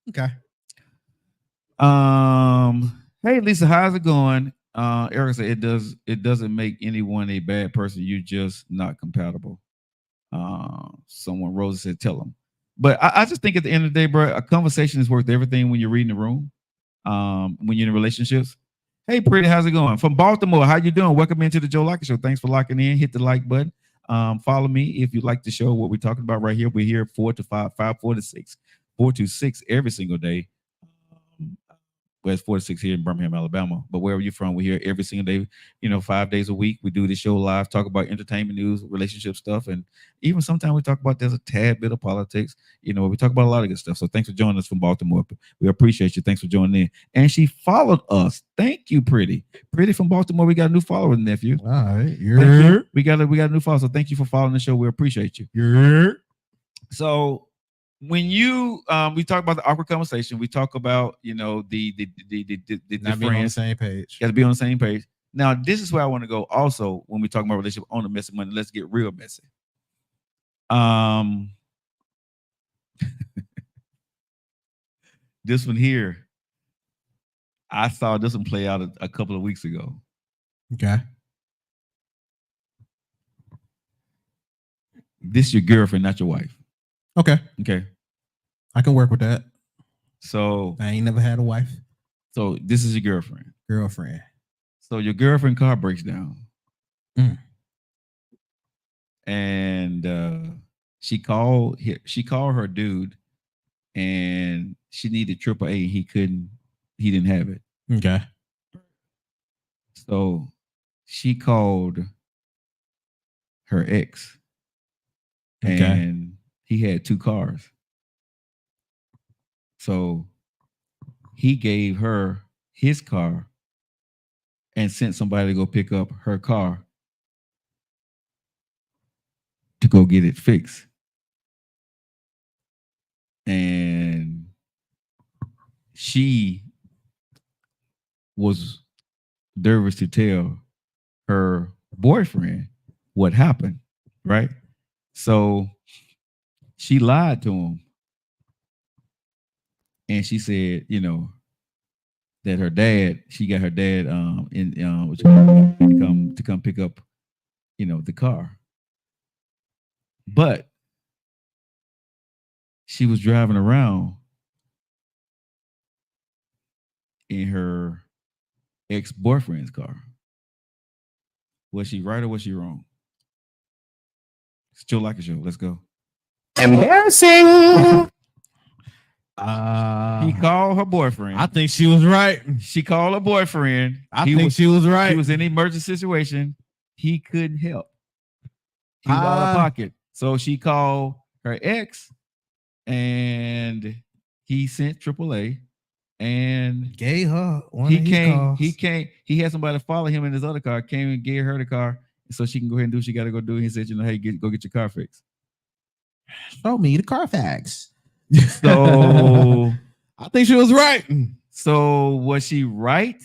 Okay. Hey Lisa, how's it going? Eric said it doesn't make anyone a bad person. You're just not compatible. Someone Rosa said, tell them. But I just think at the end of the day, bro, a conversation is worth everything when you're reading the room. When you're in relationships. Hey, pretty, how's it going? From Baltimore, how you doing? Welcome into the Joe Lockett Show. Thanks for locking in. Hit the like button. Follow me if you like the show. What we're talking about right here. We're here 4 to 5, 4 to 6, 4 to 6 every single day. Well, it's 4 to 6 here in Birmingham, Alabama. But wherever you're from, we're here every single day, 5 days a week. We do this show live, talk about entertainment news, relationship stuff. And even sometimes we talk about there's a tad bit of politics. We talk about a lot of good stuff. So thanks for joining us from Baltimore. We appreciate you. Thanks for joining in. And she followed us. Thank you, Pretty. Pretty from Baltimore. We got a new follower, nephew. All right. We got a new follower. So thank you for following the show. We appreciate you. So when we talk about the awkward conversation, we talk about the not friends being on the same page. Got to be on the same page. Now, this is where I want to go. Also, when we talk about relationship on the messy money, let's get real messy. This one here, I saw this one play out a couple of weeks ago. Okay. This is your girlfriend, not your wife. Okay. I can work with that. So I ain't never had a wife. So this is your girlfriend. So your girlfriend car breaks down. And she called her dude, and she needed AAA. He didn't have it. Okay. So she called her ex. Okay. And he had 2 cars. So he gave her his car and sent somebody to go pick up her car to go get it fixed. And she was nervous to tell her boyfriend what happened, right? So she lied to him. And she said, that her dad, she got her dad to come pick up, the car. But she was driving around in her ex-boyfriend's car. Was she right or was she wrong? It's Joe Lockett Show. Let's go. Embarrassing. He called her boyfriend. I think she was right. She called her boyfriend. I think she was right. He was in an emergency situation. He couldn't help. He was out of pocket. So she called her ex, and he sent AAA, and gave her one he of his came. cars. He had somebody follow him in his other car. Came and gave her the car, so she can go ahead and do what she got to go do. He said, hey, go get your car fixed. Show me the Carfax. So I think she was right. So was she right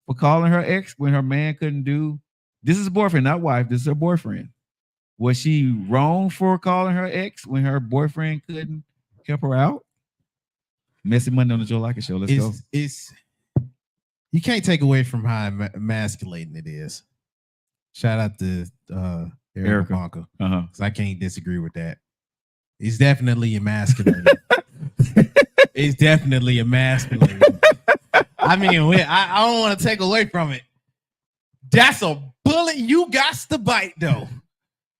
for calling her ex when her man couldn't do This is boyfriend, not wife. This is her boyfriend. Was she wrong for calling her ex when her boyfriend couldn't help her out? Messy Monday on the Joe Lockett Show. Let's go. It's you can't take away from how emasculating it is. Shout out to Erica Bonka, because I can't disagree with that. It's definitely emasculating. It's definitely emasculating. I mean, I don't want to take away from it. That's a bullet you got to bite, though,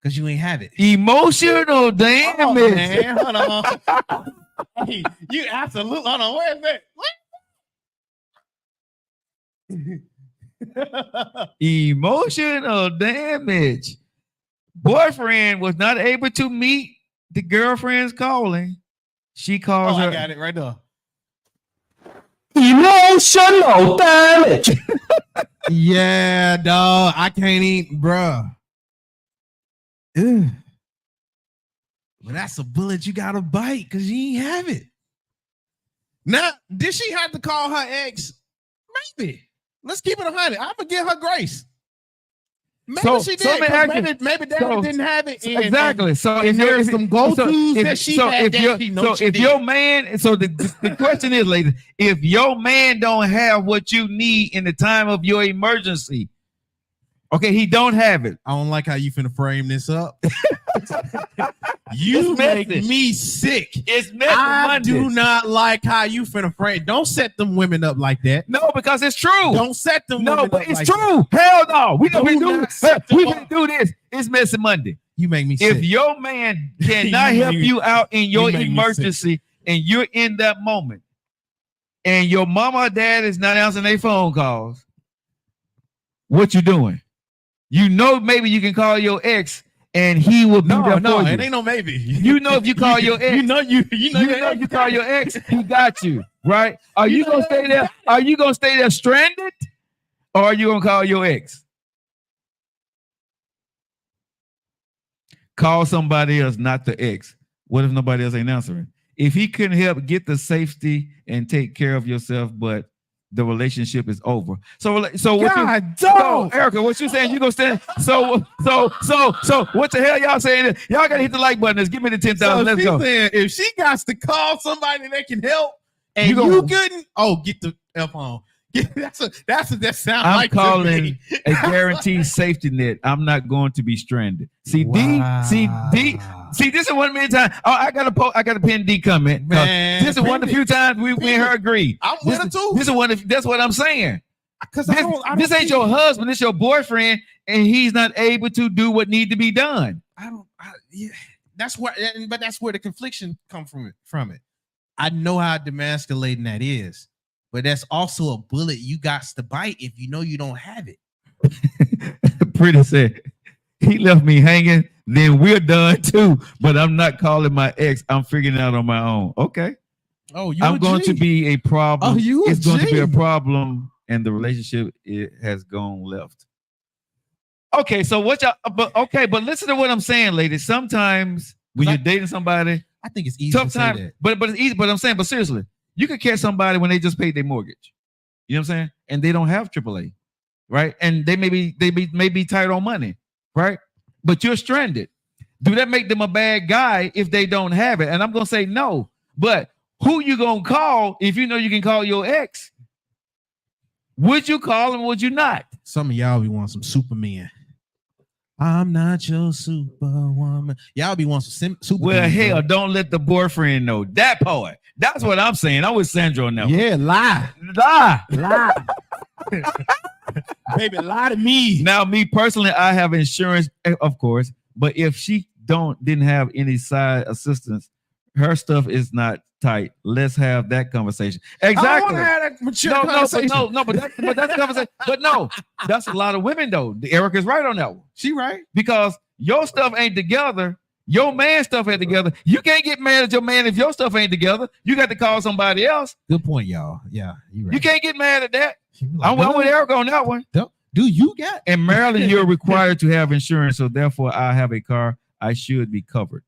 because you ain't have it. Emotional damage. Oh, man, hold on. Hey, you absolutely. Hold on. Where is that? Emotional damage. Boyfriend was not able to meet the girlfriend's calling. She calls her. I got it right there. Emotional damage. Yeah, dog. I can't eat, bruh. Ugh. Well, that's a bullet you gotta bite because you ain't have it. Now, did she have to call her ex? Maybe. Let's keep it 100. I'm gonna give her grace. Maybe she did. Maybe Daddy didn't have it. Exactly. So if there's some go-tos that she had, your man, so the question is, ladies, if your man don't have what you need in the time of your emergency, okay, he don't have it. I don't like how you finna frame this up. You make me sick. It's I do not like how you finna frame. Don't set them women up like that. No, because it's true. Don't set them. No, women but up it's like true. That. Hell no. We can do this. It's Messy Monday. You make me sick. If your man cannot help you out in your emergency and you're in that moment, and your mama or dad is not answering their phone calls, what you doing? You know, maybe you can call your ex and he will be there for you. No, it ain't no maybe. You know, if you call your ex, you call your ex, he got you, right? Are you gonna stay there? Are you gonna stay there stranded, or are you gonna call your ex? Call somebody else, not the ex. What if nobody else ain't answering? If he couldn't help get the safety and take care of yourself, but the relationship is over. So what Erica, what you saying? You gonna stand? So what the hell y'all saying? Y'all gotta hit the like button. Let's give me the 10,000. Let's go. Saying, if she got to call somebody that can help, and you couldn't, get the F on. That's what that sounds like. I'm calling a guaranteed safety net. I'm not going to be stranded. See, wow. D. See, this is one many times. Oh, I got a pin D comment. Man, this is one of the few times we and her agree. I'm with her too. This is one. That's what I'm saying. Because this ain't your husband. It's your boyfriend, and he's not able to do what needs to be done. That's where the confliction come from it. I know how demasculating that is. But that's also a bullet you got to bite if you know you don't have it. Pretty said, he left me hanging, then we're done too. But I'm not calling my ex. I'm figuring it out on my own. Okay. I'm going to be a problem. It's going to be a problem, and the relationship has gone left. Okay, so but listen to what I'm saying, ladies. Sometimes when you're dating somebody, I think it's easy to say that. But it's easy. But I'm saying, but seriously. You could catch somebody when they just paid their mortgage, you know what I'm saying, and they don't have AAA, right? And they may be tight on money, right? But you're stranded. Do that make them a bad guy if they don't have it? And I'm gonna say no. But who you gonna call if you know you can call your ex? Would you call him? Would you not? Some of y'all be wanting some Superman. I'm not your superwoman. Y'all be wanting some Superman. Well, hell, don't let the boyfriend know that part. That's what I'm saying. I'm with Sandra on that. Yeah, lie. Baby, lie to me. Now, me personally, I have insurance, of course, but if she didn't have any side assistance, her stuff is not tight. Let's have that conversation. Exactly. I want to have that mature conversation. But that's a conversation. But no, that's a lot of women though. Erica's right on that one. She right. Because your stuff ain't together. Your man stuff ain't together. You can't get mad at your man if your stuff ain't together. You got to call somebody else. Good point, y'all. Yeah, you right. You can't get mad at that. Like, I'm with Erica on that one. Do you got? In Maryland, you're required to have insurance, so therefore, I have a car. I should be covered.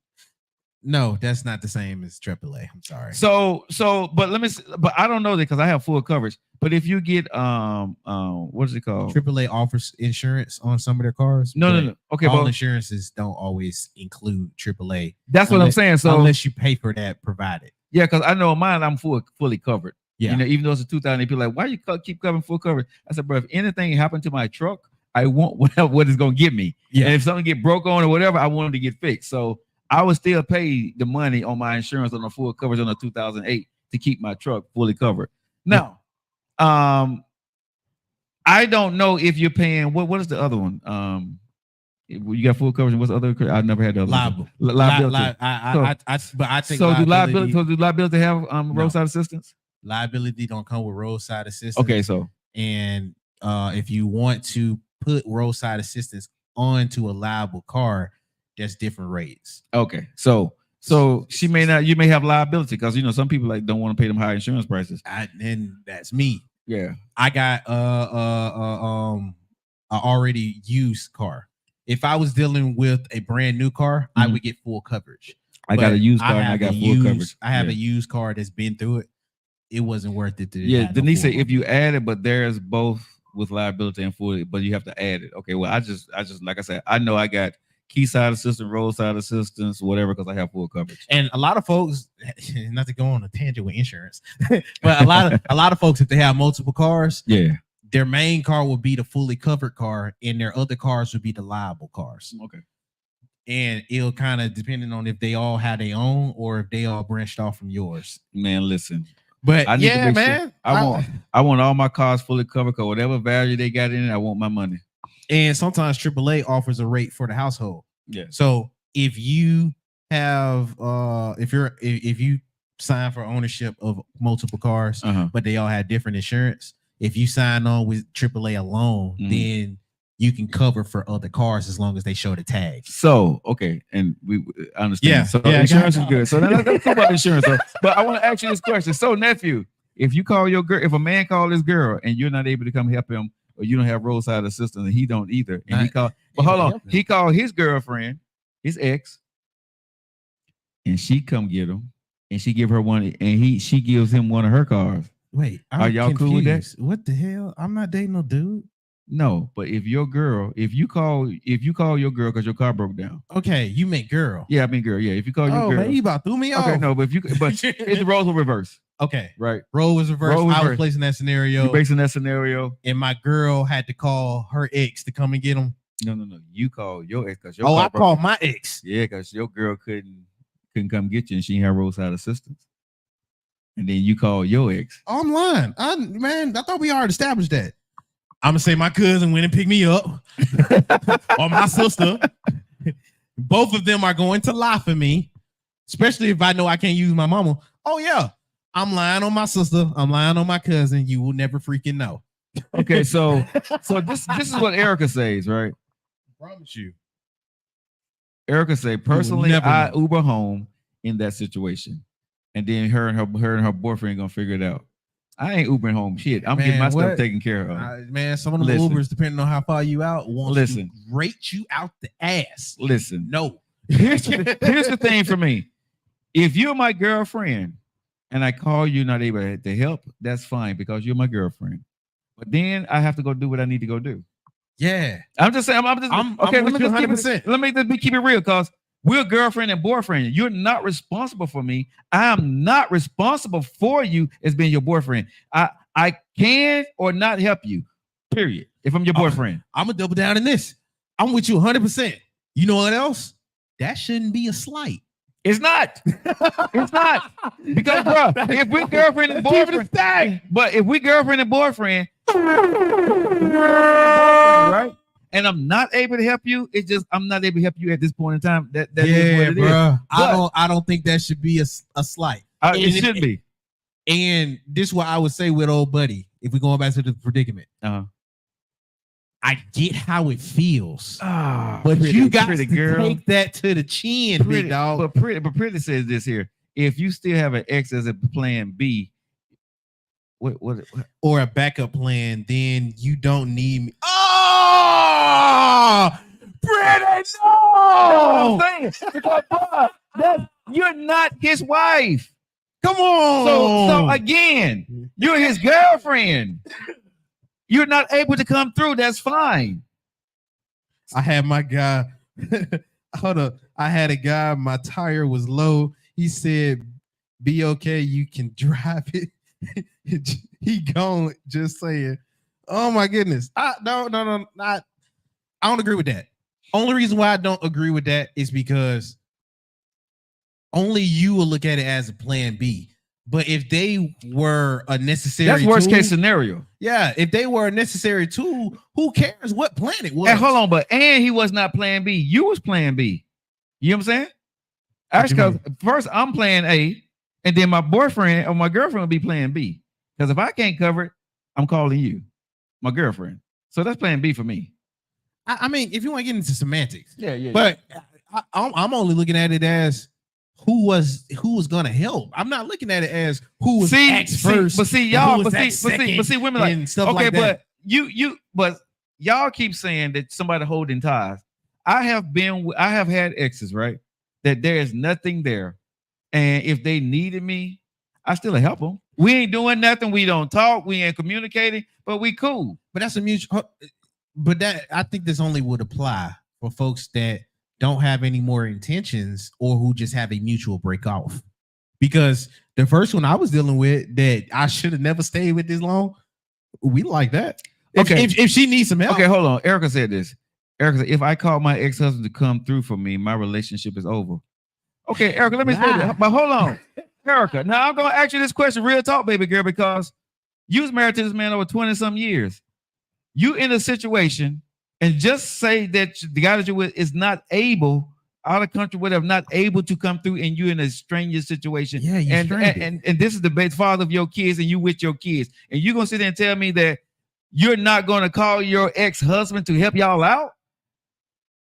No, that's not the same as AAA. I'm sorry. So, but but I don't know that because I have full coverage. But if you get what is it called? AAA offers insurance on some of their cars. No. Okay, all but insurances don't always include AAA. that's what I'm saying. So unless you pay for that provided. Yeah, because I know mine, I'm fully covered. Yeah. You know, even though it's a 2000, people are like, why you keep covering full coverage? I said, bro, if anything happened to my truck, I want what it's gonna get me. Yeah. And if something get broke on or whatever, I want it to get fixed. So I would still pay the money on my insurance on the full coverage on a 2008 to keep my truck fully covered. Now, I don't know if you're paying what is the other one? You got full coverage. What's the other? I've never had the other liability. But I think so. Do liability have roadside assistance? Liability don't come with roadside assistance. Okay, so and if you want to put roadside assistance onto a liable car, there's different rates. Okay, so she may not. You may have liability because you know some people like don't want to pay them high insurance prices. And that's me. Yeah, I got a already used car. If I was dealing with a brand new car, I would get full coverage. I got a used car and I got full coverage. I have a used car that's been through it. It wasn't worth it. Denise said if you add it, but there's both with liability and full, but you have to add it. Okay, well I just like I said, I know I got keyside assistance, roadside assistance, whatever, because I have full coverage. And a lot of folks, not to go on a tangent with insurance, but a lot of folks, if they have multiple cars, their main car will be the fully covered car, and their other cars would be the liable cars. Okay. And it'll kind of depending on if they all have their own or if they all branched off from yours. Man, listen. But I need to make man, sure I want all my cars fully covered because whatever value they got in it, I want my money. And sometimes AAA offers a rate for the household. Yeah. So if you have if you sign for ownership of multiple cars, but they all have different insurance, if you sign on with AAA alone, then you can cover for other cars as long as they show the tag. So, okay, and we understand. Yeah, so insurance is good. So let's talk about insurance. But I want to ask you this question. So, nephew, if you call your girl, if a man call his girl and you're not able to come help him, or you don't have roadside assistance and he don't either, and he called, but hold on, he called his girlfriend, his ex, and she come get him, and she give her one, and she gives him one of her cars. Wait, are y'all confused. cool with that? What the hell? I'm not dating no dude. No, but if you call your girl because your car broke down. Okay, you meant girl. Yeah, I mean girl. Yeah, if you call your girl, man, you about threw me off. Okay, no, but the roles will reverse. Okay, right. Role was reversed. I was placing that scenario. You're basing that scenario, and my girl had to call her ex to come and get him. No. You call your ex because your I called my ex. Yeah, because your girl couldn't come get you, and she didn't have roadside assistance. And then you call your ex. Oh, I'm lying. I thought we already established that. I'm gonna say my cousin went and picked me up, or my sister. Both of them are going to lie for me, especially if I know I can't use my mama. Oh yeah, I'm lying on my sister. I'm lying on my cousin. You will never freaking know. Okay, so this is what Erica says, right? I promise you. Erica say, personally, I Uber home in that situation, and then her and her boyfriend gonna figure it out. I ain't Ubering home. Shit, I'm getting my stuff taken care of. Man, some of the Ubers, depending on how far you out, want to rate you out the ass. Listen, no. Here's the thing for me. If you're my girlfriend and I call you not able to help, that's fine because you're my girlfriend. But then I have to go do what I need to go do. Yeah, I'm just saying. I'm okay. Let me just keep it real, because we're girlfriend and boyfriend. You're not responsible for me. I am not responsible for you as being your boyfriend. I can or not help you, period. If I'm your boyfriend. I'm going to double down in this. I'm with you 100%. You know what else? That shouldn't be a slight. It's not. It's not. Because, bro, if we're girlfriend and boyfriend, but if we girlfriend and boyfriend, right? And I'm not able to help you. It's just I'm not able to help you at this point in time. That is what it is. I don't think that should be a slight. It should be. And this is what I would say with old buddy. If we're going back to the predicament, I get how it feels, but you got to take that to the chin, big dog. But Pretty says this here: if you still have an X as a plan B, what or a backup plan, then you don't need me. Oh, Pretty, no! I'm saying, because, bro, his wife. Come on. So again, you're his girlfriend. You're not able to come through. That's fine. I had my guy. Hold up. I had a guy. My tire was low. He said, "Be okay. You can drive it." He gone. Just saying. Oh my goodness. I don't agree with that. Only reason why I don't agree with that is because only you will look at it as a plan B. But if they were a necessary That's worst tool, case scenario. yeah, if they were a necessary tool, who cares what plan it was? And hold on, and he was not plan B. You was plan B. You know what I'm saying? Actually, because first I'm plan A, and then my boyfriend or my girlfriend will be plan B. Because if I can't cover it, I'm calling you, my girlfriend. So that's plan B for me. I mean, if you want to get into semantics, Yeah. but I'm only looking at it as who was gonna help. I'm not looking at it as who was X first. But see, women like and stuff okay, like that. but y'all keep saying that somebody holding ties. I have had exes, right? That there is nothing there, and if they needed me, I still help them. We ain't doing nothing. We don't talk. We ain't communicating, but we cool. But that's a mutual. But that I think this only would apply for folks that don't have any more intentions or who just have a mutual break off. Because the first one I was dealing with that I should have never stayed with this long, we like that. If she needs some help. Okay, hold on. Erica said this. Erica said, if I call my ex-husband to come through for me, my relationship is over. Okay, Erica, let me say that. But hold on. Erica, now I'm going to ask you this question, real talk, baby girl, because you was married to this man over 20-some years. You in a situation, and just say that the guy that you're with is not able, out of country, whatever, not able to come through, and you're in a stranger situation. Yeah, and this is the father of your kids, and you with your kids, and you're gonna sit there and tell me that you're not gonna call your ex-husband to help y'all out?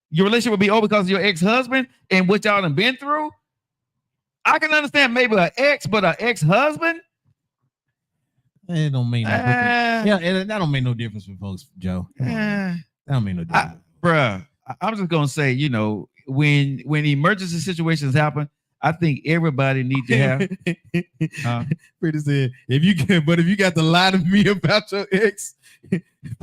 Your relationship will be over because of your ex-husband and what y'all done been through? I can understand maybe an ex, but an ex-husband? It don't mean no difference. Yeah, that don't make no difference for folks, Joe. That don't make no difference. I'm just gonna say, you know, when emergency situations happen, I think everybody needs to have. Pretty said, if you got to lie to me about your ex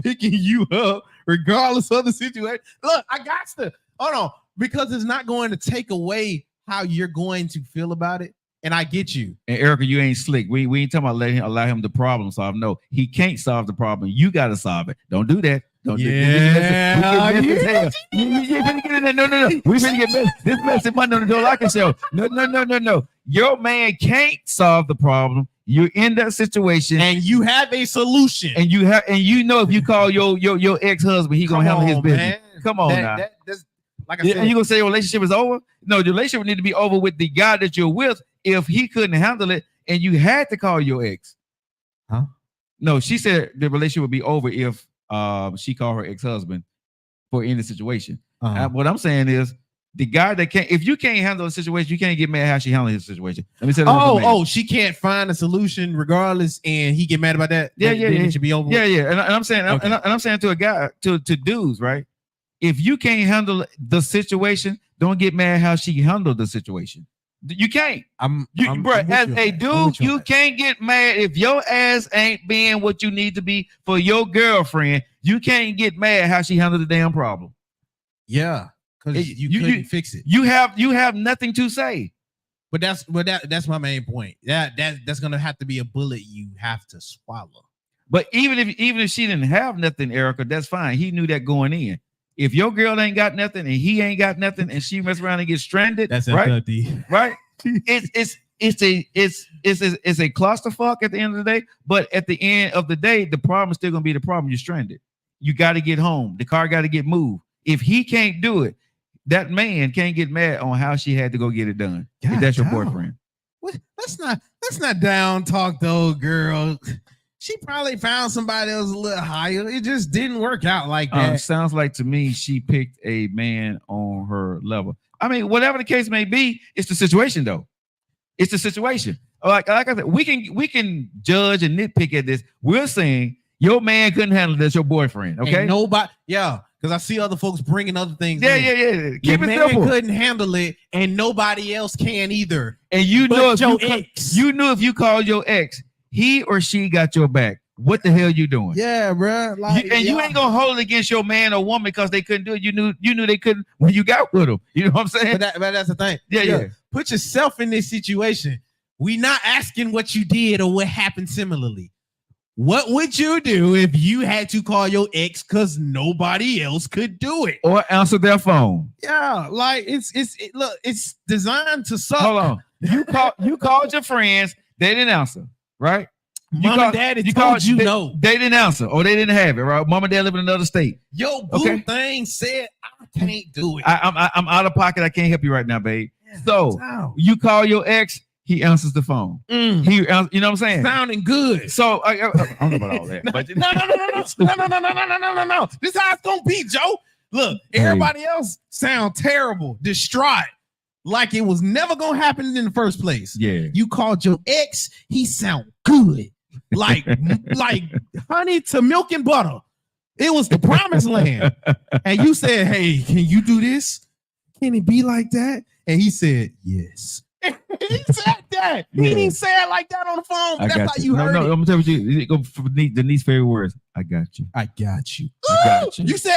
picking you up, regardless of the situation. Look, I got to hold on because it's not going to take away how you're going to feel about it. And I get you. And Erica, you ain't slick. We ain't talking about allow him to problem solve. No, he can't solve the problem. You got to solve it. Don't do that. Don't do that. You finna get in there. No. We finna get messy. This messy Monday on the Joe Lockett Show. No. Your man can't solve the problem. You're in that situation, and you have a solution. And you know if you call your ex-husband, he gonna handle his business. Man. Come on now. Like I said, and you gonna say your relationship is over? No, the relationship need to be over with the guy that you're with. If he couldn't handle it, and you had to call your ex, huh? No, she said the relationship would be over if she called her ex-husband for any situation. What I'm saying is the guy that can't, if you can't handle a situation, you can't get mad how she handled his situation. Let me say that. She can't find a solution regardless, and he get mad about that. Yeah. It should be over. Yeah. And I'm saying, okay. and I'm saying to a guy, to dudes, right? If you can't handle the situation, don't get mad how she handled the situation. You can't. As a dude, you can't get mad if your ass ain't being what you need to be for your girlfriend. You can't get mad how she handled the damn problem. Yeah, because you couldn't fix it. You have nothing to say. But that's my main point. That's gonna have to be a bullet you have to swallow. But even if she didn't have nothing, Erica, that's fine. He knew that going in. If your girl ain't got nothing and he ain't got nothing and she mess around and get stranded, that's right? Right? It's a clusterfuck at the end of the day. But at the end of the day, the problem is still gonna be the problem. You're stranded. You got to get home. The car got to get moved. If he can't do it, that man can't get mad on how she had to go get it done. God, if that's your boyfriend. What? That's not down talk though, girl. She probably found somebody else a little higher. It just didn't work out like that. Sounds like to me she picked a man on her level. I mean, whatever the case may be, it's the situation though. It's the situation. Like I said, we can judge and nitpick at this. We're saying your man couldn't handle this, your boyfriend. Okay, ain't nobody. Yeah, Because I see other folks bringing other things. Yeah, in. yeah. Keep Your it man simple. couldn't handle it, and nobody else can either. And you know if your you, ex. you knew if you called your ex, he or she got your back. What the hell you doing? Yeah, bro. Like, you ain't gonna hold it against your man or woman because they couldn't do it. You knew they couldn't when you got with them. You know what I'm saying? But that's the thing. Yeah. Put yourself in this situation. We not asking what you did or what happened similarly. What would you do if you had to call your ex because nobody else could do it? Or answer their phone. Yeah, like it's designed to suck. Hold on. You called your friends, they didn't answer, right? Mom and daddy told you no. They didn't answer or they didn't have it, right? Mom and dad live in another state. Yo, boo thing said I can't do it. I'm out of pocket. I can't help you right now, babe. Yeah, so you call your ex, he answers the phone. You know what I'm saying? Sounding good. So I don't know about all that. But No. This is how it's gonna be, Joe. Look, everybody else sound terrible, distraught, like it was never gonna happen in the first place. Yeah. You called your ex, he sound good. Like honey to milk and butter. It was the promised land. And you said, hey, can you do this? Can it be like that? And he said, yes. He said that. He didn't say it like that on the phone. But that's how you heard it. I'm gonna tell you. Go for Denise's favorite words. I got you. I got you. I got you. You said,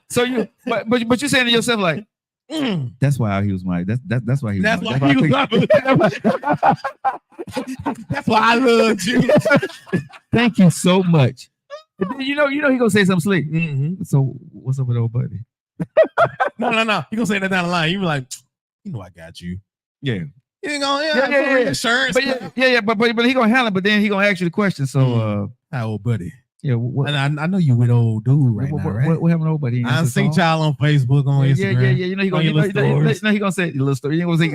so you, but you're saying to yourself like, that's why he was my. That's why he. That's why he was. That's why I loved you. Thank you so much. You know he gonna say something slick. So what's up with old buddy? No. He gonna say that down the line. You be like, you know, I got you. Yeah. You ain't gonna insurance. But he gonna handle it. But then he gonna ask you the question. So how old buddy? Yeah. And I know you with old dude right now, right? What happened to old buddy? I seen y'all on Facebook, on Instagram. Yeah. You know he gonna say a little story. He gonna say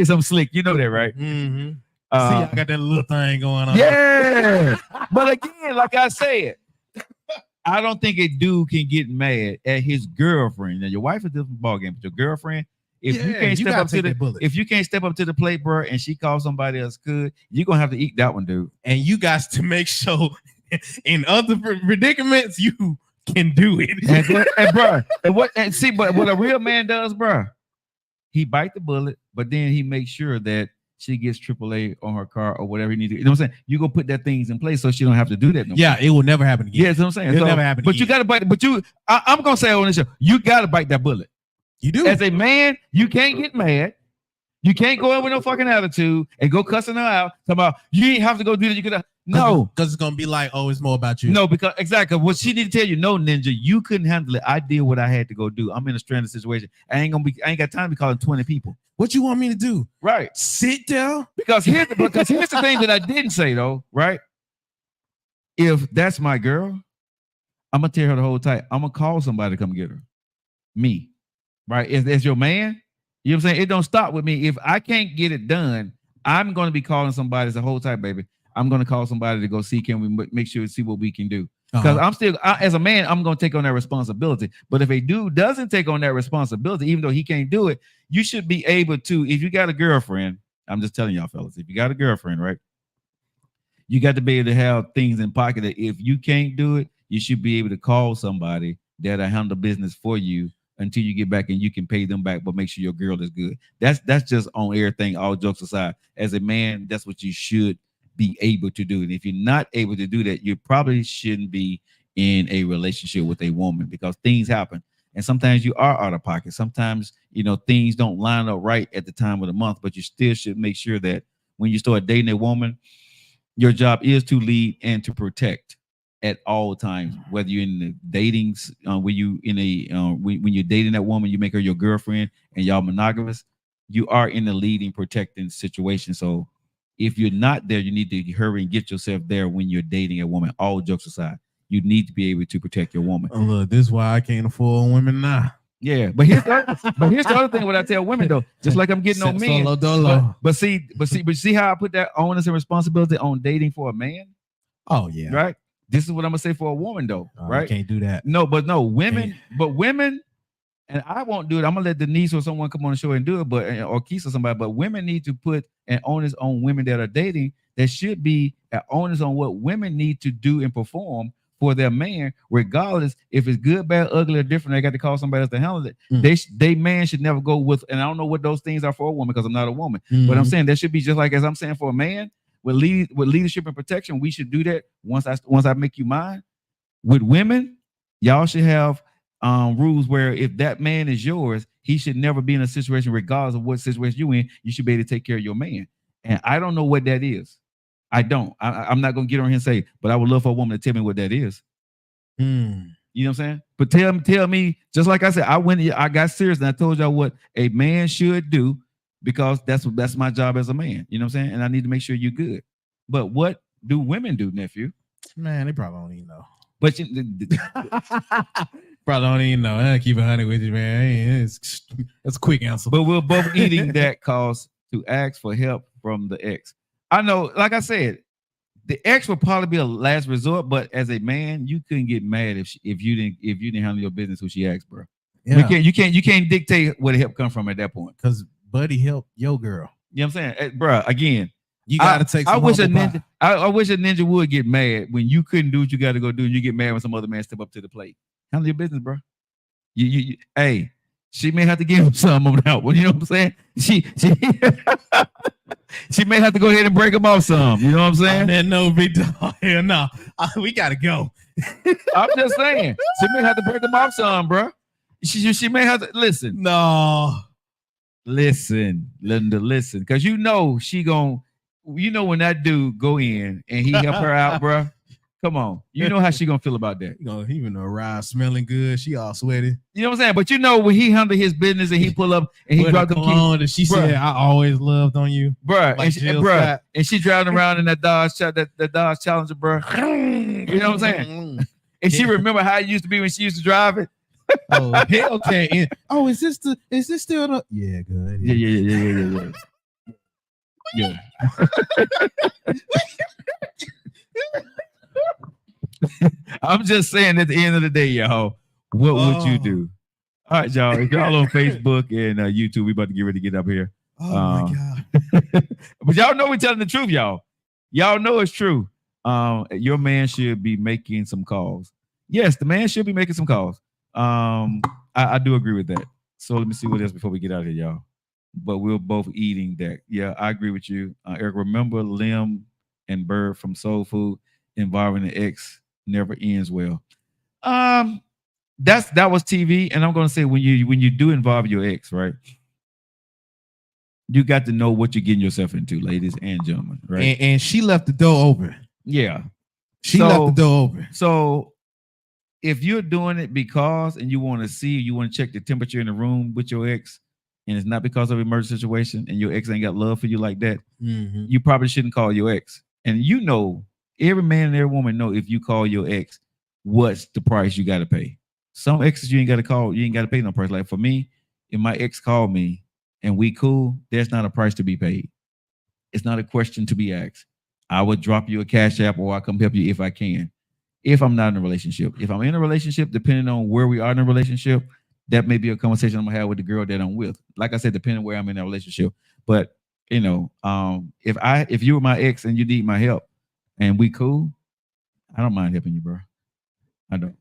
something slick. You know that, right? See, I got that little thing going on. Yeah. But again, like I said, I don't think a dude can get mad at his girlfriend. Now, your wife is a different ballgame, but your girlfriend, if you can't step up to the plate, bro, and she calls somebody else good, you're gonna have to eat that one, dude. And you guys to make sure in other predicaments you can do it. But what a real man does, bro, he bite the bullet, but then he makes sure that she gets AAA on her car or whatever he needs to. You know what I'm saying? You go put that things in place so she don't have to do that. It will never happen again. Yeah, that's what I'm saying. It'll never happen but again. you got to bite. But I'm gonna say on this show, you got to bite that bullet. You do. As a man, you can't get mad. You can't go in with no fucking attitude and go cussing her out. Talking about you ain't have to go do that. You could no, because it's gonna be like, oh, it's more about you. No, because exactly what she need to tell you. No, ninja, you couldn't handle it. I did what I had to go do. I'm in a stranded situation. I ain't got time to be calling 20 people. What you want me to do? Right. Sit down. Because here's the thing that I didn't say though. Right. If that's my girl, I'm gonna tell her the whole time. I'm gonna call somebody to come get her. Me. Right. As your man, you know what I'm saying? It don't stop with me. If I can't get it done, I'm gonna be calling somebody the whole time, baby. I'm gonna call somebody to go see, can we make sure to see what we can do? Because as a man, I'm gonna take on that responsibility. But if a dude doesn't take on that responsibility, even though he can't do it, you should be able to. If you got a girlfriend, I'm just telling y'all, fellas, if you got a girlfriend, right, you got to be able to have things in pocket that if you can't do it, you should be able to call somebody that'll handle business for you until you get back and you can pay them back, but make sure your girl is good. That's just on everything, all jokes aside. As a man, that's what you should be able to do. And if you're not able to do that, you probably shouldn't be in a relationship with a woman because things happen. And sometimes you are out of pocket. Sometimes, things don't line up right at the time of the month, but you still should make sure that when you start dating a woman, your job is to lead and to protect at all times, whether you're in the dating, when you're dating that woman, you make her your girlfriend and y'all monogamous, you are in the leading, protecting situation. So if you're not there, you need to hurry and get yourself there when you're dating a woman. All jokes aside, you need to be able to protect your woman. Oh, look, this is why I can't afford women now. Yeah, but here's the other thing. What I tell women though, just like I'm getting on men. But see how I put that onus and responsibility on dating for a man. Oh yeah, right. This is what I'm gonna say for a woman though, right? I can't do that. No, women, and I won't do it. I'm gonna let Denise or someone come on the show and do it, or Keith or somebody. But women need to put an onus on women that are dating. There should be an onus on what women need to do and perform for their man, regardless if it's good, bad, ugly, or different. They got to call somebody else to handle it. They man should never go with. And I don't know what those things are for a woman because I'm not a woman. But I'm saying that should be just like as I'm saying for a man with leadership and protection. We should do that once I make you mine. With women, y'all should have rules where if that man is yours, he should never be in a situation, regardless of what situation you in. You should be able to take care of your man. And I don't know what that is. I don't. I'm not gonna get on here and say, but I would love for a woman to tell me what that is. You know what I'm saying? But tell me, just like I said, I got serious and I told y'all what a man should do because that's my job as a man. You know what I'm saying? And I need to make sure you're good. But what do women do, nephew? Man, they probably don't even know. But probably don't even know. I keep it 100 with you, man. That's a quick answer. But we're both eating that cause to ask for help from the ex. I know, like I said, the ex would probably be a last resort, but as a man, you couldn't get mad if you didn't handle your business who she asked, bro. Yeah. You can't dictate where the help come from at that point. Because buddy helped your girl. You know what I'm saying? Bro, again, you gotta take some I wish a ninja would get mad when you couldn't do what you gotta go do, and you get mad when some other man step up to the plate. Handle your business, bro. Hey, she may have to give him some on that one. You know what I'm saying? She may have to go ahead and break him off some. You know what I'm saying? Then no big dog. Hell no. We gotta go. I'm just saying. She may have to break him off some, bro. She may have to listen. No. Listen, Linda, listen. Because you know when that dude go in and he help her out, bro. Come on. You know how she gonna feel about that. He even arrive smelling good. She all sweaty. You know what I'm saying? But you know when he handle his business and he pull up and he dropped the keys. And she said, I always loved on you. Bro. Like and she driving around in that Dodge Challenger, bro. You know what I'm saying? And she remember how it used to be when she used to drive it. Oh, hell okay. Oh, is this still the yeah, good. Yeah. I'm just saying at the end of the day, y'all, what would you do? All right, y'all. If y'all on Facebook and YouTube, we about to get ready to get up here. Oh my God. But y'all know we're telling the truth, y'all. Y'all know it's true. Your man should be making some calls. Yes, the man should be making some calls. I do agree with that. So let me see what else before we get out of here, y'all. But we're both eating that. Yeah, I agree with you. Eric, remember Lim and Bird from Soul Food involving the ex never ends well. That was TV, and I'm gonna say when you do involve your ex, right? You got to know what you're getting yourself into, ladies and gentlemen, right? And she left the door open. Yeah, she left the door open. So if you're doing it because and you want to check the temperature in the room with your ex, and it's not because of an emergency situation, and your ex ain't got love for you like that, you probably shouldn't call your ex. And you know, every man and every woman know if you call your ex, what's the price you got to pay. Some exes you ain't got to call, you ain't got to pay no price. Like for me, if my ex called me and we cool, there's not a price to be paid. It's not a question to be asked. I would drop you a cash app or I'll come help you if I can. If I'm not in a relationship. If I'm in a relationship, depending on where we are in a relationship, that may be a conversation I'm gonna have with the girl that I'm with. Like I said, depending on where I'm in a relationship. But you know, if you were my ex and you need my help and we cool, I don't mind helping you, bro. I don't.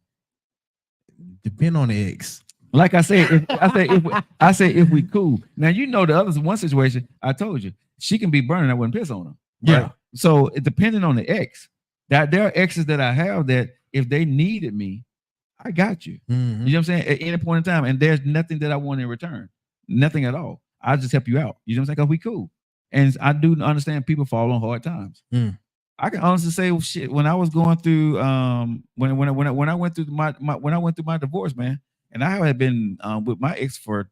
Depend on the ex. Like I said, if we cool. Now you know the other one situation. I told you she can be burning. I wouldn't piss on her. Right? Yeah. So it depending on the ex. That there are exes that I have that if they needed me, I got you. You know what I'm saying? At any point in time, and there's nothing that I want in return, nothing at all. I just help you out. You know what I'm saying? Because we cool, and I do understand people fall on hard times. I can honestly say, shit. When I was going through, when I went through my divorce, man, and I had been with my ex for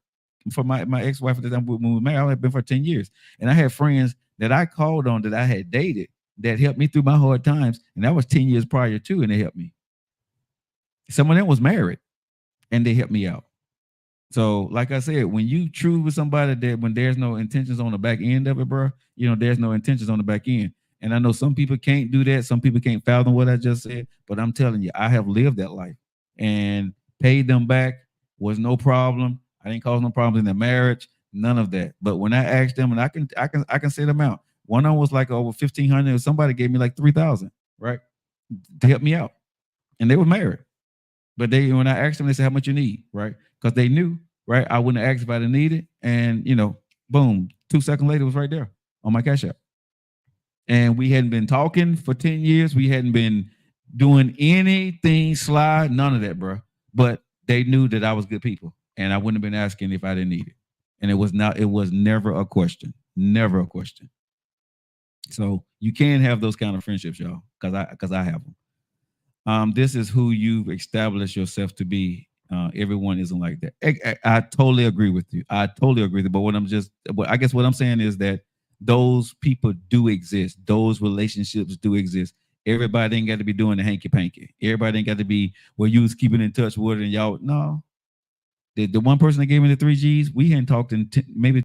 my ex-wife at the time when we were married. I had been for 10 years, and I had friends that I called on that I had dated that helped me through my hard times, and that was 10 years prior too, and they helped me. Some of them was married, and they helped me out. So, like I said, when you true with somebody that when there's no intentions on the back end of it, bro, you know, there's no intentions on the back end. And I know some people can't do that. Some people can't fathom what I just said, but I'm telling you, I have lived that life and paid them back was no problem. I didn't cause no problems in their marriage, none of that. But when I asked them, and I can say them out. One of them was like over 1,500. Somebody gave me like 3,000, right, to help me out. and they were married. But when I asked them, they said, how much you need, right? Because they knew, right? I wouldn't have asked if I didn't need it. And, boom, 2 seconds later, it was right there on my Cash App. And we hadn't been talking for 10 years. We hadn't been doing anything sly, none of that, bro. But they knew that I was good people. And I wouldn't have been asking if I didn't need it. And it was never a question. Never a question. So you can have those kind of friendships, y'all, because I have them. This is who you've established yourself to be. Everyone isn't like that. I totally agree with you. I totally agree with you. But I guess what I'm saying is that those people do exist. Those relationships do exist. Everybody ain't got to be doing the hanky panky. Everybody ain't got to be where you was keeping in touch with it and y'all. No, the one person that gave me the 3 Gs, we hadn't talked in maybe